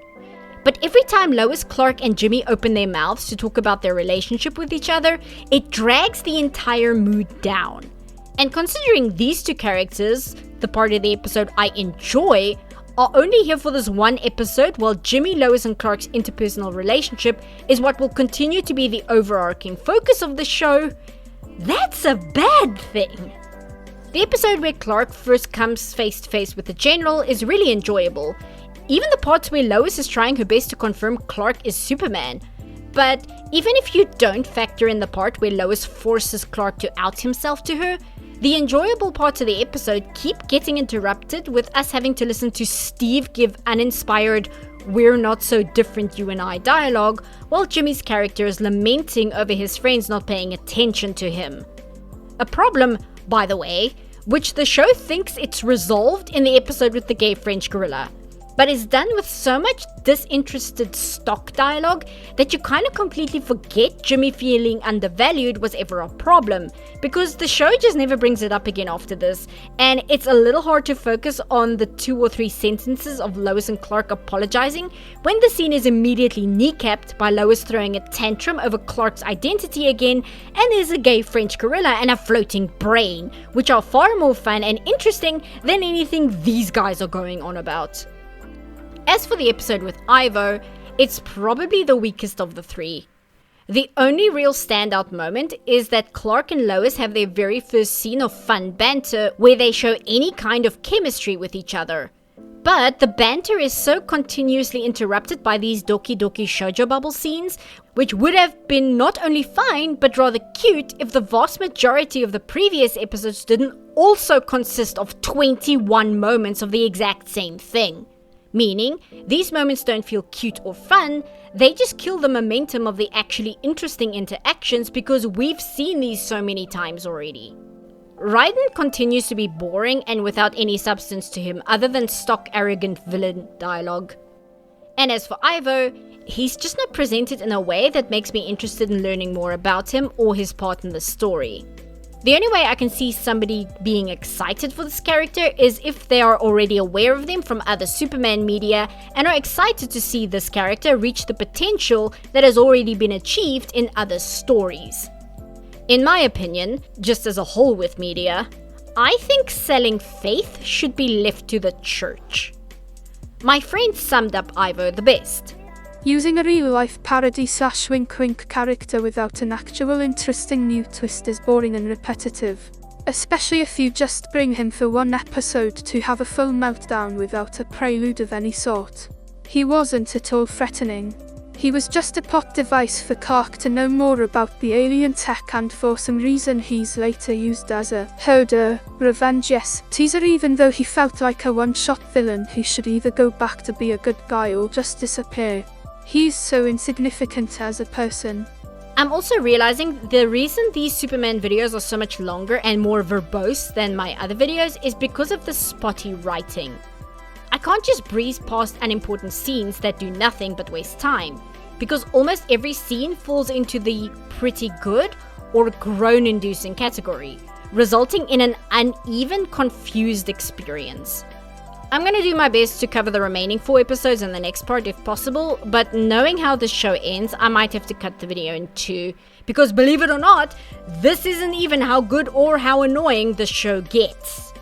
S1: But every time Lois, Clark, and Jimmy open their mouths to talk about their relationship with each other, it drags the entire mood down. And considering these 2 characters, the part of the episode I enjoy, are only here for this one episode while Jimmy, Lois, and Clark's interpersonal relationship is what will continue to be the overarching focus of the show, that's a bad thing. The episode where Clark first comes face to face with the General is really enjoyable. Even the parts where Lois is trying her best to confirm Clark is Superman. But even if you don't factor in the part where Lois forces Clark to out himself to her, the enjoyable parts of the episode keep getting interrupted with us having to listen to Steve give uninspired "we're not so different you and I" dialogue, while Jimmy's character is lamenting over his friends not paying attention to him. A problem, by the way, which the show thinks it's resolved in the episode with the gay French gorilla. but is done with so much disinterested stock dialogue that you kind of completely forget Jimmy feeling undervalued was ever a problem, because the show just never brings it up again after this, and it's a little hard to focus on the 2 or 3 sentences of Lois and Clark apologizing when the scene is immediately kneecapped by Lois throwing a tantrum over Clark's identity again, and there's a gay French gorilla and a floating brain, which are far more fun and interesting than anything these guys are going on about. As for the episode with Ivo, it's probably the weakest of the 3. The only real standout moment is that Clark and Lois have their very first scene of fun banter where they show any kind of chemistry with each other. But the banter is so continuously interrupted by these Doki Doki Shoujo bubble scenes, which would have been not only fine but rather cute if the vast majority of the previous episodes didn't also consist of 21 moments of the exact same thing. Meaning, these moments don't feel cute or fun, they just kill the momentum of the actually interesting interactions because we've seen these so many times already. Raiden continues to be boring and without any substance to him other than stock arrogant villain dialogue. And as for Ivo, he's just not presented in a way that makes me interested in learning more about him or his part in the story. The only way I can see somebody being excited for this character is if they are already aware of them from other Superman media and are excited to see this character reach the potential that has already been achieved in other stories. In my opinion, just as a whole with media, I think selling faith should be left to the church. My friend summed up Ivo the best.
S17: Using a real-life parody/wink-wink character without an actual interesting new twist is boring and repetitive. Especially if you just bring him for one episode to have a full meltdown without a prelude of any sort. He wasn't at all threatening. He was just a plot device for Clark to know more about the alien tech, and for some reason he's later used as a revenge teaser, even though he felt like a one-shot villain who should either go back to be a good guy or just disappear. He's so insignificant as a person.
S1: I'm also realizing the reason these Superman videos are so much longer and more verbose than my other videos is because of the spotty writing. I can't just breeze past unimportant scenes that do nothing but waste time, because almost every scene falls into the pretty good or groan-inducing category, resulting in an uneven, confused experience. I'm going to do my best to cover the remaining 4 episodes in the next part if possible, but knowing how this show ends, I might have to cut the video in 2, because believe it or not, this isn't even how good or how annoying the show gets.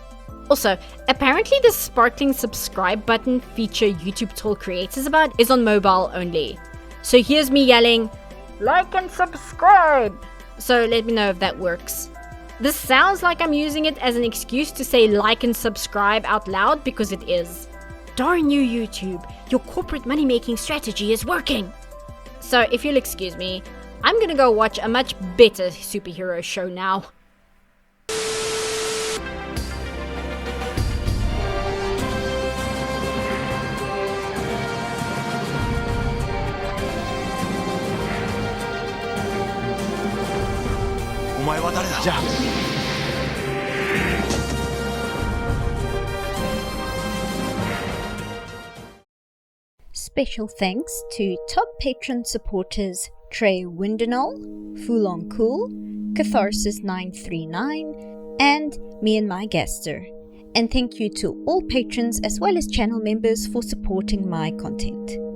S1: Also, apparently the sparkling subscribe button feature YouTube told creators about is on mobile only. So here's me yelling, like and subscribe! So let me know if that works. This sounds like I'm using it as an excuse to say like and subscribe out loud, because it is. Darn you, YouTube, your corporate money-making strategy is working! So if you'll excuse me, I'm gonna go watch a much better superhero show now.
S18: Special thanks to top patron supporters Trey Windenall, Fulong Cool, Catharsis939, and me and my Gaster. And thank you to all patrons as well as channel members for supporting my content.